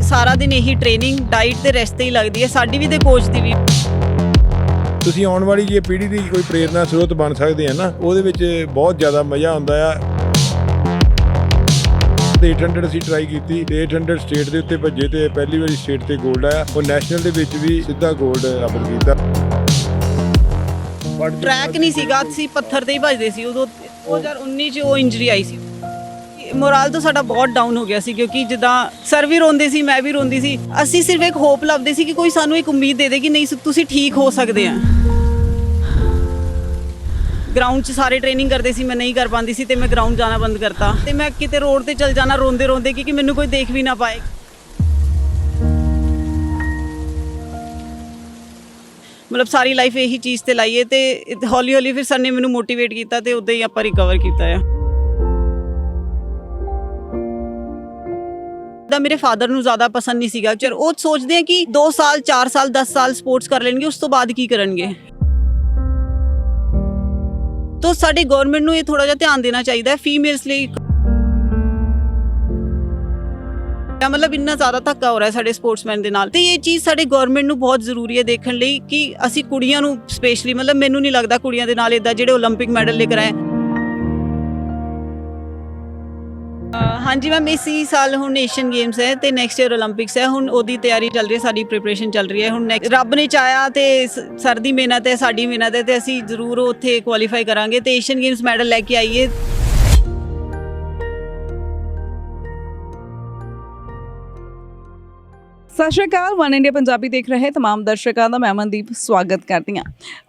ਸਾਰਾ ਦਿਨ ਇਹੀ ਟ੍ਰੇਨਿੰਗ ਡਾਈਟ ਤੇ ਰੈਸਟ ਤੇ ਹੀ ਲੱਗਦੀ ਹੈ ਸਾਡੀ ਵੀ ਤੇ ਕੋਚ ਦੀ ਵੀ। ਤੁਸੀਂ ਆਉਣ ਵਾਲੀ ਜੇ ਪੀੜ੍ਹੀ ਦੀ ਕੋਈ ਪ੍ਰੇਰਨਾ ਸਰੋਤ ਬਣ ਸਕਦੇ ਆ ਨਾ, ਉਹਦੇ ਵਿੱਚ ਬਹੁਤ ਜ਼ਿਆਦਾ ਮਜ਼ਾ ਆਉਂਦਾ ਆ। ਤੇ 800 ਅਸੀਂ ਟਰਾਈ ਕੀਤੀ ਤੇ 800 ਸਟੇਟ ਦੇ ਉੱਤੇ ਭੱਜੇ ਤੇ ਪਹਿਲੀ ਵਾਰੀ ਸਟੇਟ ਤੇ 골ਡ ਆਇਆ। ਉਹ ਨੈਸ਼ਨਲ ਦੇ ਵਿੱਚ ਵੀ ਸਿੱਧਾ 골ਡ ਪ੍ਰਾਪਤ ਕੀਤਾ। ਟਰੈਕ ਨਹੀਂ ਸੀਗਾ, ਅਸੀਂ ਪੱਥਰ ਤੇ ਹੀ ਭੱਜਦੇ ਸੀ। ਉਦੋਂ 2019 ਚ ਉਹ ਇੰਜਰੀ ਆਈ ਸੀ। ਮੋਰਲ ਤਾਂ ਸਾਡਾ ਬਹੁਤ ਡਾਊਨ ਹੋ ਗਿਆ ਸੀ ਕਿਉਂਕਿ ਜਿੱਦਾਂ ਸਰ ਵੀ ਰੋਂਦੇ ਸੀ, ਮੈਂ ਵੀ ਰੋਂਦੀ ਸੀ। ਅਸੀਂ ਸਿਰਫ ਇੱਕ ਹੋਪ ਲੱਭਦੇ ਸੀ ਕਿ ਕੋਈ ਸਾਨੂੰ ਇੱਕ ਉਮੀਦ ਦੇ ਦੇ ਕਿ ਨਹੀਂ ਤੁਸੀਂ ਠੀਕ ਹੋ ਸਕਦੇ ਆ। ਗਰਾਊਂਡ 'ਚ ਸਾਰੇ ਟ੍ਰੇਨਿੰਗ ਕਰਦੇ ਸੀ, ਮੈਂ ਨਹੀਂ ਕਰ ਪਾਉਂਦੀ ਸੀ ਤੇ ਮੈਂ ਗਰਾਊਂਡ ਜਾਣਾ ਬੰਦ ਕਰਤਾ ਤੇ ਮੈਂ ਕਿਤੇ ਰੋਡ ਤੇ ਚਲ ਜਾਣਾ ਰੋਂਦੇ ਰੋਂਦੇ ਕਿ ਮੈਨੂੰ ਕੋਈ ਦੇਖ ਵੀ ਨਾ ਪਾਏ। ਮਤਲਬ ਸਾਰੀ ਲਾਈਫ ਇਹੀ ਚੀਜ਼ ਤੇ ਲਾਈਏ ਤੇ ਹੌਲੀ ਹੌਲੀ ਫਿਰ ਸਰ ਨੇ ਮੈਨੂੰ ਮੋਟੀਵੇਟ ਕੀਤਾ ਤੇ ਉਦਾਂ ਹੀ ਆਪਾਂ ਰਿਕਵਰ ਕੀਤਾ ਆ। ਦਾ ਮੇਰੇ ਫਾਦਰ ਨੂੰ ਜ਼ਿਆਦਾ ਪਸੰਦ ਨਹੀਂ ਸੀਗਾ। ਚਲ ਉਹ ਸੋਚਦੇ ਆ ਕਿ 2 ਸਾਲ 4 ਸਾਲ 10 ਸਾਲ ਸਪੋਰਟਸ ਕਰ ਲੈਣਗੇ, ਉਸ ਤੋਂ ਬਾਅਦ ਕੀ ਕਰਨਗੇ। ਤੋ ਸਾਡੀ ਗਵਰਨਮੈਂਟ ਨੂੰ ਇਹ ਥੋੜਾ ਜਿਹਾ ਧਿਆਨ ਦੇਣਾ ਚਾਹੀਦਾ ਹੈ ਫੀਮੇਲਸ ਲਈ। ਮਤਲਬ ਇੰਨਾ ਜ਼ਿਆਦਾ ਧੱਕਾ ਹੋ ਰਿਹਾ ਸਾਡੇ ਸਪੋਰਟਸਮੈਨ ਦੇ ਨਾਲ ਤੇ ਇਹ ਚੀਜ਼ ਸਾਡੇ ਗਵਰਨਮੈਂਟ ਨੂੰ ਬਹੁਤ ਜ਼ਰੂਰੀ ਹੈ ਦੇਖਣ ਲਈ ਕਿ ਅਸੀਂ ਕੁੜੀਆਂ ਨੂੰ ਸਪੈਸ਼ਲੀ, ਮਤਲਬ ਮੈਨੂੰ ਨਹੀਂ ਲੱਗਦਾ ਕੁੜੀਆਂ ਦੇ ਨਾਲ ਇਦਾਂ ਜਿਹੜੇ ਓਲੰਪਿਕ ਮੈਡਲ ਲੈ ਕੇ ਆਏ। ਹਾਂਜੀ ਮੈਮ, ਇਸੀ ਸਾਲ ਹੁਣ ਏਸ਼ੀਅਨ ਗੇਮਸ ਹੈ ਤੇ ਨੈਕਸਟ ਈਅਰ ਓਲੰਪਿਕਸ ਹੈ। ਹੁਣ ਉਹਦੀ ਤਿਆਰੀ ਚੱਲ ਰਹੀ ਹੈ, ਸਾਡੀ ਪ੍ਰੀਪਰੇਸ਼ਨ ਚੱਲ ਰਹੀ ਹੈ। ਹੁਣ ਰੱਬ ਨੇ ਚਾਹਿਆ ਤੇ ਸਰ ਦੀ ਮਿਹਨਤ ਹੈ, ਸਾਡੀ ਮਿਹਨਤ ਹੈ ਤੇ ਅਸੀਂ ਜ਼ਰੂਰ ਉੱਥੇ ਕੁਆਲੀਫਾਈ ਕਰਾਂਗੇ ਤੇ ਏਸ਼ੀਅਨ ਗੇਮਸ ਮੈਡਲ ਲੈ ਕੇ ਆਈਏ। ਸਤਿ ਸ਼੍ਰੀ ਅਕਾਲ। ਵਨ ਇੰਡੀਆ ਪੰਜਾਬੀ ਦੇਖ ਰਹੇ ਤਮਾਮ ਦਰਸ਼ਕਾਂ ਦਾ ਮੈਂ ਅਮਨਦੀਪ ਸਵਾਗਤ ਕਰਦੀ ਹਾਂ।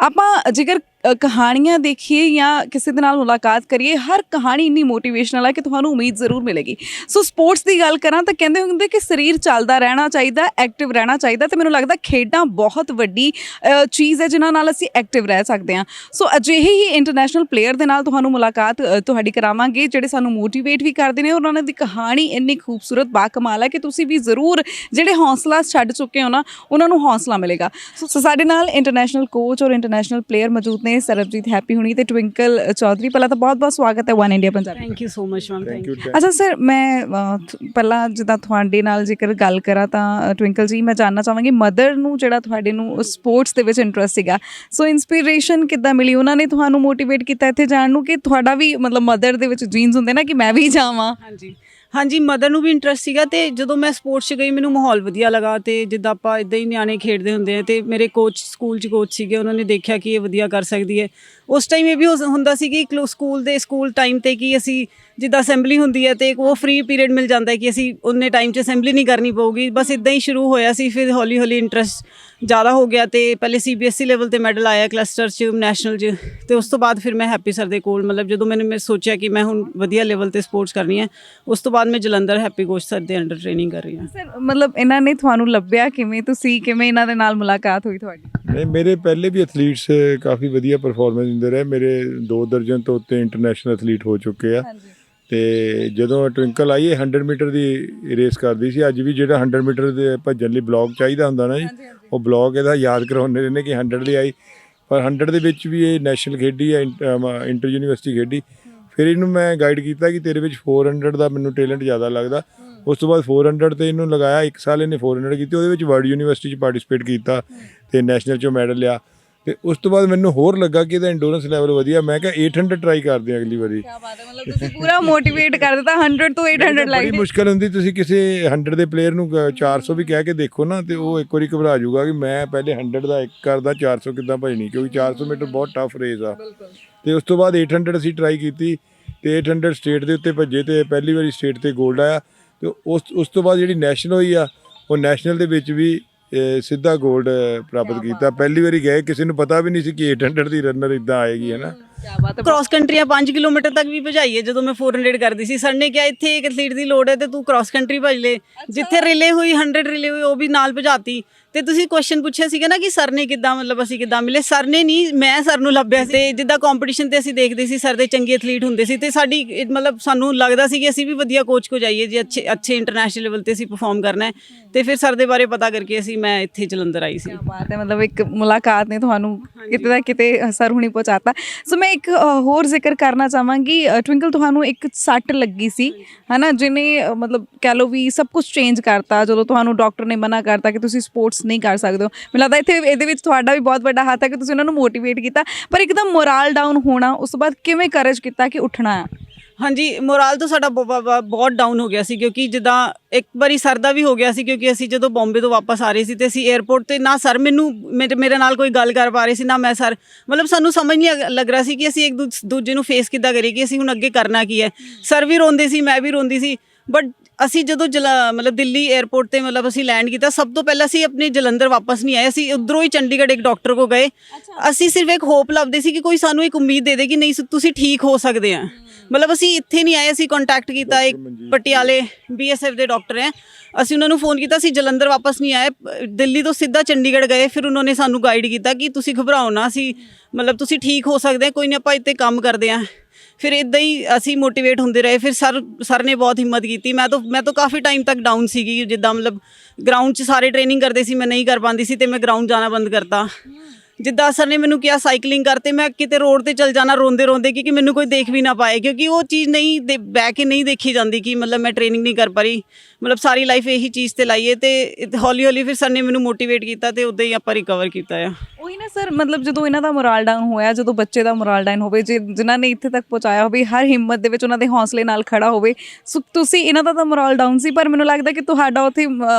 ਆਪਾਂ ਜੇਕਰ ਕਹਾਣੀਆਂ ਦੇਖੀਏ ਜਾਂ ਕਿਸੇ ਦੇ ਨਾਲ ਮੁਲਾਕਾਤ ਕਰੀਏ, ਹਰ ਕਹਾਣੀ ਇੰਨੀ ਮੋਟੀਵੇਸ਼ਨਲ ਹੈ ਕਿ ਤੁਹਾਨੂੰ ਉਮੀਦ ਜ਼ਰੂਰ ਮਿਲੇਗੀ। ਸੋ ਸਪੋਰਟਸ ਦੀ ਗੱਲ ਕਰਾਂ ਤਾਂ ਕਹਿੰਦੇ ਹੁੰਦੇ ਕਿ ਸਰੀਰ ਚੱਲਦਾ ਰਹਿਣਾ ਚਾਹੀਦਾ, ਐਕਟਿਵ ਰਹਿਣਾ ਚਾਹੀਦਾ ਤੇ ਮੈਨੂੰ ਲੱਗਦਾ ਖੇਡਾਂ ਬਹੁਤ ਵੱਡੀ ਚੀਜ਼ ਹੈ ਜਿਨ੍ਹਾਂ ਨਾਲ ਅਸੀਂ ਐਕਟਿਵ ਰਹਿ ਸਕਦੇ ਹਾਂ। ਸੋ ਅਜਿਹੇ ਹੀ ਇੰਟਰਨੈਸ਼ਨਲ ਪਲੇਅਰ ਦੇ ਨਾਲ ਤੁਹਾਨੂੰ ਮੁਲਾਕਾਤ ਤੁਹਾਡੀ ਕਰਾਵਾਂਗੇ ਜਿਹੜੇ ਸਾਨੂੰ ਮੋਟੀਵੇਟ ਵੀ ਕਰਦੇ ਨੇ। ਉਹਨਾਂ ਦੀ ਕਹਾਣੀ ਇੰਨੀ ਖੂਬਸੂਰਤ ਬਾਕਮਾਲ ਹੈ ਕਿ ਤੁਸੀਂ ਵੀ ਜ਼ਰੂਰ ਜਿਹੜੇ ਹੌਸਲਾ ਛੱਡ ਚੁੱਕੇ ਹੋ ਨਾ, ਉਹਨਾਂ ਨੂੰ ਹੌਸਲਾ ਮਿਲੇਗਾ। ਸੋ ਸਾਡੇ ਨਾਲ ਇੰਟਰਨੈਸ਼ਨਲ ਕੋਚ ਔਰ ਇੰਟਰਨੈਸ਼ਨਲ ਪਲੇਅਰ ਮੌਜੂਦ ਨੇ, ਸਰਬਜੀਤ ਹੈਪੀ ਹੁਣੀ ਤੇ ਟਵਿੰਕਲ ਚੌਧਰੀ। ਪਹਿਲਾਂ ਤਾਂ ਬਹੁਤ-ਬਹੁਤ ਸਵਾਗਤ ਹੈ one India Punjabi. Thank you so much ma'am. Thank you. ਅੱਛਾ ਸਰ, ਮੈਂ ਪਹਿਲਾਂ ਜਿੱਦਾਂ ਤੁਹਾਡੇ ਨਾਲ ਜੇਕਰ ਗੱਲ ਕਰਾਂ ਤਾਂ ਟਵਿੰਕਲ ਜੀ, ਮੈਂ ਜਾਣਨਾ ਚਾਹਾਂਗੀ ਮਦਰ ਨੂੰ ਜਿਹੜਾ ਤੁਹਾਡੇ ਨੂੰ ਸਪੋਰਟਸ ਦੇ ਵਿੱਚ ਇੰਟਰਸਟ ਸੀਗਾ, ਸੋ ਇੰਸਪੀਰੇਸ਼ਨ ਕਿੱਦਾਂ ਮਿਲੀ? ਉਹਨਾਂ ਨੇ ਤੁਹਾਨੂੰ ਮੋਟੀਵੇਟ ਕੀਤਾ ਇੱਥੇ ਜਾਣ ਨੂੰ ਕਿ ਤੁਹਾਡਾ ਵੀ ਮਤਲਬ ਮਦਰ ਦੇ ਵਿੱਚ ਜੀਨਸ ਹੁੰਦੇ ਨਾ ਕਿ ਮੈਂ ਵੀ ਜਾਵਾਂ? ਹਾਂਜੀ, ਮਦਰ ਨੂੰ ਵੀ ਇੰਟਰਸਟ ਸੀਗਾ ਤੇ ਜਦੋਂ ਮੈਂ ਸਪੋਰਟਸ 'ਚ ਗਈ ਮੈਨੂੰ ਮਾਹੌਲ ਵਧੀਆ ਲੱਗਾ ਤੇ ਜਿੱਦਾਂ ਆਪਾਂ ਇੱਦਾਂ ਹੀ ਨਿਆਣੇ ਖੇਡਦੇ ਹੁੰਦੇ ਆ ਤੇ ਮੇਰੇ ਕੋਚ ਸਕੂਲ 'ਚ ਕੋਚ ਸੀਗੇ, ਉਹਨਾਂ ਨੇ ਦੇਖਿਆ ਕਿ ਇਹ ਵਧੀਆ ਕਰ ਸਕਦੀ ਹੈ। ਉਸ ਟਾਈਮ ਇਹ ਵੀ ਹੁੰਦਾ ਸੀ ਕਿ ਸਕੂਲ ਟਾਈਮ 'ਤੇ ਕਿ ਅਸੀਂ ਜਿੱਦਾਂ ਅਸੈਂਬਲੀ ਹੁੰਦੀ ਹੈ ਤੇ ਉਹ ਫ੍ਰੀ ਪੀਰੀਅਡ ਮਿਲ ਜਾਂਦਾ ਹੈ ਕਿ ਅਸੀਂ ਉਹਨੇ ਟਾਈਮ 'ਚ ਅਸੈਂਬਲੀ ਨਹੀਂ ਕਰਨੀ ਪਊਗੀ। ਬਸ ਇੱਦਾਂ ਹੀ ਸ਼ੁਰੂ ਹੋਇਆ ਸੀ, ਫਿਰ ਹੌਲੀ ਹੌਲੀ ਇੰਟਰਸਟ ਜ਼ਿਆਦਾ ਹੋ ਗਿਆ ਤੇ ਪਹਿਲੇ CBSE ਲੈਵਲ 'ਤੇ ਮੈਡਲ ਆਇਆ ਕਲਸਟਰ 'ਚ, ਨੈਸ਼ਨਲ 'ਚ ਤੇ ਉਸ ਤੋਂ ਬਾਅਦ ਫਿਰ ਮੈਂ ਹੈਪੀ ਸਰ ਦੇ ਕੋਲ, ਮਤਲਬ ਜਦੋਂ ਮੈਂ ਸੋਚਿਆ ਕਿ ਮੈਂ ਹੁਣ ਵਧੀਆ ਲੈਵਲ 'ਤੇ ਸਪੋਰਟਸ ਕਰਨੀ ਹੈ, ਉਸ ਤੋਂ ਬਾਅਦ ਮੈਂ ਜਲੰਧਰ ਹੈਪੀ ਕੋਚ ਸਰ ਦੇ ਅੰਡਰ ਟ੍ਰੇਨਿੰਗ ਕਰ ਰਹੀ ਹਾਂ। ਸਰ ਮਤਲਬ ਇਹਨਾਂ ਨੇ ਤੁਹਾਨੂੰ ਲੱਭਿਆ ਕਿਵੇਂ? ਤੁਸੀਂ ਕਿਵੇਂ ਇਹਨਾਂ ਦੇ ਨਾਲ ਮੁਲਾਕਾਤ ਹੋਈ ਤੁਹਾਡੀ? ਨਹੀਂ, ਮੇਰੇ ਪਹਿਲੇ ਵੀ ਐਥਲੀਟਸ ਕਾਫੀ ਵਧੀਆ ਪਰਫਾਰਮੈਂਸ ਦਿੰਦੇ ਰਹੇ। ਮੇਰੇ 2 ਦਰਜਨ ਤੋਂ ਉੱਤੇ ਇੰਟਰਨੈਸ਼ਨਲ ਐਥਲੀਟ ਹੋ ਚੁੱਕੇ ਆ ਤੇ ਜਦੋਂ ਟਵਿੰਕਲ ਆਈ 100 ਮੀਟਰ ਦੀ ਰੇਸ ਕਰਦੀ ਸੀ। ਅੱਜ ਵੀ ਜਿਹੜਾ 100 ਮੀਟਰ ਦੇ ਭੱਜਣ ਲਈ ਬਲੌਗ ਚਾਹੀਦਾ ਹੁੰਦਾ ਨਾ ਜੀ, ਉਹ ਬਲੌਗ ਇਹਦਾ ਯਾਦ ਕਰਵਾਉਂਦੇ ਰਹਿੰਦੇ ਕਿ 100 ਦੀ ਆਈ, ਪਰ 100 ਦੇ ਵਿੱਚ ਵੀ ਇਹ ਨੈਸ਼ਨਲ ਖੇਡੀ ਹੈ, ਇੰਟਰ ਯੂਨੀਵਰਸਿਟੀ ਖੇਡੀ। ਫਿਰ ਇਹਨੂੰ ਮੈਂ ਗਾਈਡ ਕੀਤਾ ਕਿ ਤੇਰੇ ਵਿੱਚ 400 ਦਾ ਮੈਨੂੰ ਟੈਲੈਂਟ ਜ਼ਿਆਦਾ ਲੱਗਦਾ। ਉਸ ਤੋਂ ਬਾਅਦ 400 ਤੇ ਇਹਨੂੰ ਲਗਾਇਆ, 1 ਸਾਲ ਇਹਨੇ 400 ਕੀਤੀ, ਉਹਦੇ ਵਿੱਚ ਵਰਲਡ ਯੂਨੀਵਰਸਿਟੀ 'ਚ ਪਾਰਟੀਸਪੇਟ ਕੀਤਾ ਤੇ ਨੈਸ਼ਨਲ 'ਚੋਂ ਮੈਡਲ ਲਿਆ। ਤੇ ਉਸ ਤੋਂ ਬਾਅਦ ਮੈਨੂੰ ਹੋਰ ਲੱਗਾ ਕਿ ਇਹਦਾ ਇੰਡੋਰੈਂਸ ਲੈਵਲ ਵਧੀਆ। ਮੈਂ ਕਿਹਾ 800 ਟਰਾਈ ਕਰਦੇ ਹਾਂ ਅਗਲੀ ਵਾਰੀ। ਕੀ ਬਾਤ ਹੈ, ਮਤਲਬ ਤੁਸੀਂ ਪੂਰਾ ਮੋਟੀਵੇਟ ਕਰ ਦਿੱਤਾ। 100 ਤੋਂ 800 ਲਾਈਕ ਬੜੀ ਮੁਸ਼ਕਲ ਹੁੰਦੀ, ਤੁਸੀਂ ਕਿਸੇ 100 ਦੇ ਪਲੇਅਰ ਨੂੰ 400 ਵੀ ਕਹਿ ਕੇ ਦੇਖੋ ਨਾ ਤੇ ਉਹ ਇੱਕ ਵਾਰੀ ਘਬਰਾ ਜਾਊਗਾ ਕਿ ਮੈਂ ਪਹਿਲੇ 100 ਦਾ ਇੱਕ ਕਰਦਾ, 400 ਕਿੱਦਾਂ ਭਜਣੀ, ਕਿਉਂਕਿ 400 ਮੀਟਰ ਬਹੁਤ ਟਫ ਰੇਸ ਆ। ਤੇ ਉਸ ਤੋਂ ਬਾਅਦ 800 ਅਸੀਂ ਟਰਾਈ ਕੀਤੀ ਤੇ 800 ਸਟੇਟ ਦੇ ਉੱਤੇ ਭੱਜੇ ਤੇ ਪਹਿਲੀ ਵਾਰੀ ਸਟੇਟ ਤੇ 골ਡ ਆਇਆ। ਤੇ ਉਸ ਤੋਂ ਬਾਅਦ ਜਿਹੜੀ ਨੈਸ਼ਨਲ ਹੋਈ ਆ, ਉਹ ਨੈਸ਼ਨਲ ਦੇ ਵਿੱਚ ਵੀ ਸਿੱਧਾ 골ਡ ਪ੍ਰਾਪਤ ਕੀਤਾ। ਪਹਿਲੀ ਵਾਰੀ ਗਏ, ਕਿਸੇ ਨੂੰ ਪਤਾ ਵੀ ਨਹੀਂ ਸੀ ਕਿ 800 ਦੀ ਰਨਰ ਇੱਦਾਂ ਆਏਗੀ, ਹੈ ਨਾ। ਕ੍ਰਾਸ ਕੰਟਰੀਆਂ 5 ਕਿਲੋਮੀਟਰ ਤੱਕ ਵੀ ਭਜਾਈਏ। ਜਦੋਂ ਮੈਂ 400 ਕਰਦੀ ਸੀ, ਸਰ ਨੇ ਕਿਹਾ ਇੱਥੇ ਇੱਕ ਐਥਲੀਟ ਦੀ ਲੋੜ ਹੈ ਤੇ ਤੂੰ ਕ੍ਰਾਸ ਕੰਟਰੀ ਭਜ ਲੈ। ਜਿੱਥੇ ਰਿਲੇ ਹੋਈ 100 ਰਿਲੇ ਹੋਈ ਉਹ ਵੀ ਨਾਲ ਭਜਾਤੀ। ਤੇ ਤੁਸੀਂ ਕੁਐਸਚਨ ਪੁੱਛਿਆ ਸੀਗਾ ਨਾ ਕਿ ਸਰ ਨੇ ਕਿੱਦਾਂ, ਮਤਲਬ ਅਸੀਂ ਕਿੱਦਾਂ ਮਿਲੇ। ਸਰ ਨੇ ਨਹੀਂ, ਮੈਂ ਸਰ ਨੂੰ ਲੱਭਿਆ ਸੀ ਤੇ ਜਿੱਦਾਂ ਕੰਪੀਟੀਸ਼ਨ ਤੇ ਅਸੀਂ ਦੇਖਦੇ ਸੀ ਸਰ ਦੇ ਚੰਗੇ ਐਥਲੀਟ ਹੁੰਦੇ ਸੀ ਤੇ ਸਾਡੀ ਮਤਲਬ ਸਾਨੂੰ ਲੱਗਦਾ ਸੀ ਕਿ ਅਸੀਂ ਵੀ ਵਧੀਆ ਕੋਚ ਕੋ ਜਾਈਏ ਜੇ ਅੱਛੇ ਇੰਟਰਨੈਸ਼ਨਲ ਲੈਵਲ ਤੇ ਅਸੀਂ ਪਰਫਾਰਮ ਕਰਨਾ ਹੈ। ਤੇ ਫਿਰ ਸਰ ਦੇ ਬਾਰੇ ਪਤਾ ਕਰਕੇ ਮੈਂ ਇੱਥੇ ਜਲੰਧਰ ਆਈ ਸੀ। ਕੀ ਬਾਤ ਹੈ, ਮਤਲਬ ਇੱਕ ਮੁਲਾਕਾਤ ਨੇ ਤੁਹਾਨੂੰ ਕਿਤੇ ਨਾ ਕਿਤੇ ਸਰ ਹੁਣੀ ਪਹੁੰਚਾਤਾ। ਸੋ ਮੈਂ ਮੈਂ ਇੱਕ ਹੋਰ ਜ਼ਿਕਰ ਕਰਨਾ ਚਾਹਾਂਗੀ ਟਵਿੰਕਲ, ਤੁਹਾਨੂੰ ਇੱਕ ਸੱਟ ਲੱਗੀ ਸੀ ਹੈ ਨਾ, ਜਿਹਨੇ ਮਤਲਬ ਕਹਿ ਲਓ ਵੀ ਸਭ ਕੁਝ ਚੇਂਜ ਕਰਤਾ ਜਦੋਂ ਤੁਹਾਨੂੰ ਡਾਕਟਰ ਨੇ ਮਨਾ ਕਰਤਾ ਕਿ ਤੁਸੀਂ ਸਪੋਰਟਸ ਨਹੀਂ ਕਰ ਸਕਦੇ ਹੋ। ਮੈਨੂੰ ਲੱਗਦਾ ਇੱਥੇ ਇਹਦੇ ਵਿੱਚ ਤੁਹਾਡਾ ਵੀ ਬਹੁਤ ਵੱਡਾ ਹੱਥ ਹੈ ਕਿ ਤੁਸੀਂ ਉਹਨਾਂ ਨੂੰ ਮੋਟੀਵੇਟ ਕੀਤਾ, ਪਰ ਇੱਕਦਮ ਮੋਰਲ ਡਾਊਨ ਹੋਣਾ, ਉਸ ਤੋਂ ਬਾਅਦ ਕਿਵੇਂ ਕਰੇਜ ਕੀਤਾ ਕਿ ਉੱਠਣਾ ਆ? ਹਾਂਜੀ, ਮੋਰਲ ਤਾਂ ਸਾਡਾ ਬਹੁਤ ਡਾਊਨ ਹੋ ਗਿਆ ਸੀ, ਕਿਉਂਕਿ ਜਿੱਦਾਂ ਇੱਕ ਵਾਰੀ ਸਰ ਦਾ ਵੀ ਹੋ ਗਿਆ ਸੀ, ਕਿਉਂਕਿ ਅਸੀਂ ਜਦੋਂ ਬੰਬੇ ਤੋਂ ਵਾਪਸ ਆ ਰਹੇ ਸੀ ਤੇ ਅਸੀਂ 에ਅਰਪੋਰਟ ਤੇ ਨਾ ਸਰ ਮੇਰੇ ਨਾਲ ਕੋਈ ਗੱਲ ਕਰ ਪਾ ਰਹੇ ਸੀ, ਨਾ ਮੈਂ ਸਰ, ਮਤਲਬ ਸਾਨੂੰ ਸਮਝ ਨਹੀਂ ਲੱਗ ਰਿਹਾ ਸੀ ਕਿ ਅਸੀਂ ਇੱਕ ਦੂਜੇ ਨੂੰ ਫੇਸ ਕਿੱਦਾਂ ਕਰੀਏ, ਕਿ ਅਸੀਂ ਹੁਣ ਅੱਗੇ ਕਰਨਾ ਕੀ ਹੈ। ਸਰ ਵੀ ਰੋਂਦੇ ਸੀ, ਮੈਂ ਵੀ ਰੋਂਦੀ ਸੀ, ਬਟ ਅਸੀਂ ਜਦੋਂ ਮਤਲਬ ਦਿੱਲੀ 에ਅਰਪੋਰਟ ਤੇ ਮਤਲਬ ਅਸੀਂ ਲੈਂਡ ਕੀਤਾ, ਸਭ ਤੋਂ ਪਹਿਲਾਂ ਅਸੀਂ ਆਪਣੇ ਜਲੰਧਰ ਵਾਪਸ ਨਹੀਂ ਆਏ, ਅਸੀਂ ਉੱਧਰੋਂ ਹੀ ਚੰਡੀਗੜ੍ਹ ਇੱਕ ਡਾਕਟਰ ਕੋਲ ਗਏ। ਅਸੀਂ ਸਿਰਫ ਇੱਕ ਹੋਪ ਲੱਭਦੇ ਸੀ ਕਿ ਕੋਈ ਸਾਨੂੰ ਇੱਕ ਉਮੀਦ ਦੇ ਦੇ ਕਿ ਨਹੀਂ ਤੁਸੀਂ ਠੀਕ ਹੋ ਸਕਦੇ ਆ। ਮਤਲਬ ਅਸੀਂ ਇੱਥੇ ਨਹੀਂ ਆਏ, ਅਸੀਂ ਕੰਟੈਕਟ ਕੀਤਾ ਇੱਕ ਪਟਿਆਲੇ BSF ਦੇ ਡਾਕਟਰ ਹੈ, ਅਸੀਂ ਉਹਨਾਂ ਨੂੰ ਫੋਨ ਕੀਤਾ, ਅਸੀਂ ਜਲੰਧਰ ਵਾਪਸ ਨਹੀਂ ਆਏ, ਦਿੱਲੀ ਤੋਂ ਸਿੱਧਾ ਚੰਡੀਗੜ੍ਹ ਗਏ। ਫਿਰ ਉਹਨਾਂ ਨੇ ਸਾਨੂੰ ਗਾਈਡ ਕੀਤਾ ਕਿ ਤੁਸੀਂ ਘਬਰਾਓ ਨਾ, ਅਸੀਂ ਮਤਲਬ ਤੁਸੀਂ ਠੀਕ ਹੋ ਸਕਦੇ, ਕੋਈ ਨਹੀਂ, ਆਪਾਂ ਇੱਥੇ ਕੰਮ ਕਰਦੇ ਹਾਂ। ਫਿਰ ਇੱਦਾਂ ਹੀ ਅਸੀਂ ਮੋਟੀਵੇਟ ਹੁੰਦੇ ਰਹੇ। ਫਿਰ ਸਰ ਨੇ ਬਹੁਤ ਹਿੰਮਤ ਕੀਤੀ। ਮੈਂ ਤਾਂ ਕਾਫੀ ਟਾਈਮ ਤੱਕ ਡਾਊਨ ਸੀਗੀ, ਜਿੱਦਾਂ ਮਤਲਬ ਗਰਾਊਂਡ 'ਚ ਸਾਰੇ ਟ੍ਰੇਨਿੰਗ ਕਰਦੇ ਸੀ, ਮੈਂ ਨਹੀਂ ਕਰ ਪਾਉਂਦੀ ਸੀ, ਅਤੇ ਮੈਂ ਗਰਾਊਂਡ ਜਾਣਾ ਬੰਦ ਕਰਤਾ। ਜਿੱਦਾਂ ਸਰ ਨੇ ਮੈਨੂੰ ਕਿਹਾ ਸਾਈਕਲਿੰਗ ਕਰ, ਤੇ ਮੈਂ ਕਿਤੇ ਰੋਡ ਤੇ ਚੱਲ ਜਾਣਾ ਰੋਂਦੇ ਰੋਂਦੇ, ਕਿਉਂਕਿ ਮੈਨੂੰ ਕੋਈ ਦੇਖ ਵੀ ਨਾ ਪਾਏ, ਕਿਉਂਕਿ ਉਹ ਚੀਜ਼ ਨਹੀਂ ਬਹਿ ਕੇ ਨਹੀਂ ਦੇਖੀ ਜਾਂਦੀ ਕਿ ਮਤਲਬ ਮੈਂ ਟ੍ਰੇਨਿੰਗ ਨਹੀਂ ਕਰ ਪਾ ਰਹੀ। ਮਤਲਬ ਸਾਰੀ ਲਾਈਫ ਇਹੀ ਚੀਜ਼ ਤੇ ਲਾਈਏ, ਤੇ ਹੌਲੀ ਹੌਲੀ ਫਿਰ ਸਰ ਨੇ ਮੈਨੂੰ ਮੋਟੀਵੇਟ ਕੀਤਾ, ਤੇ ਉੱਦਾਂ ਹੀ ਆਪਾਂ ਰਿਕਵਰ ਕੀਤਾ ਆ। ਉਹੀ ਨਾ ਸਰ, ਮਤਲਬ ਜਦੋਂ ਇਹਨਾਂ ਦਾ ਮੋਰਲ ਡਾਊਨ ਹੋਇਆ, ਜਦੋਂ ਬੱਚੇ ਦਾ ਮੋਰਲ ਡਾਊਨ ਹੋਵੇ, ਜਿਨ੍ਹਾਂ ਨੇ ਇੱਥੇ ਤੱਕ ਪਹੁੰਚਾਇਆ ਹੋਵੇ, ਹਰ ਹਿੰਮਤ ਦੇ ਵਿੱਚ ਉਹਨਾਂ ਦੇ ਹੌਸਲੇ ਨਾਲ ਖੜਾ ਹੋਵੇ, ਸੋ ਤੁਸੀਂ, ਇਹਨਾਂ ਦਾ ਤਾਂ ਮੋਰਲ ਡਾਊਨ ਸੀ, ਪਰ ਮੈਨੂੰ ਲੱਗਦਾ ਕਿ ਤੁਹਾਡਾ ਉੱਥੇ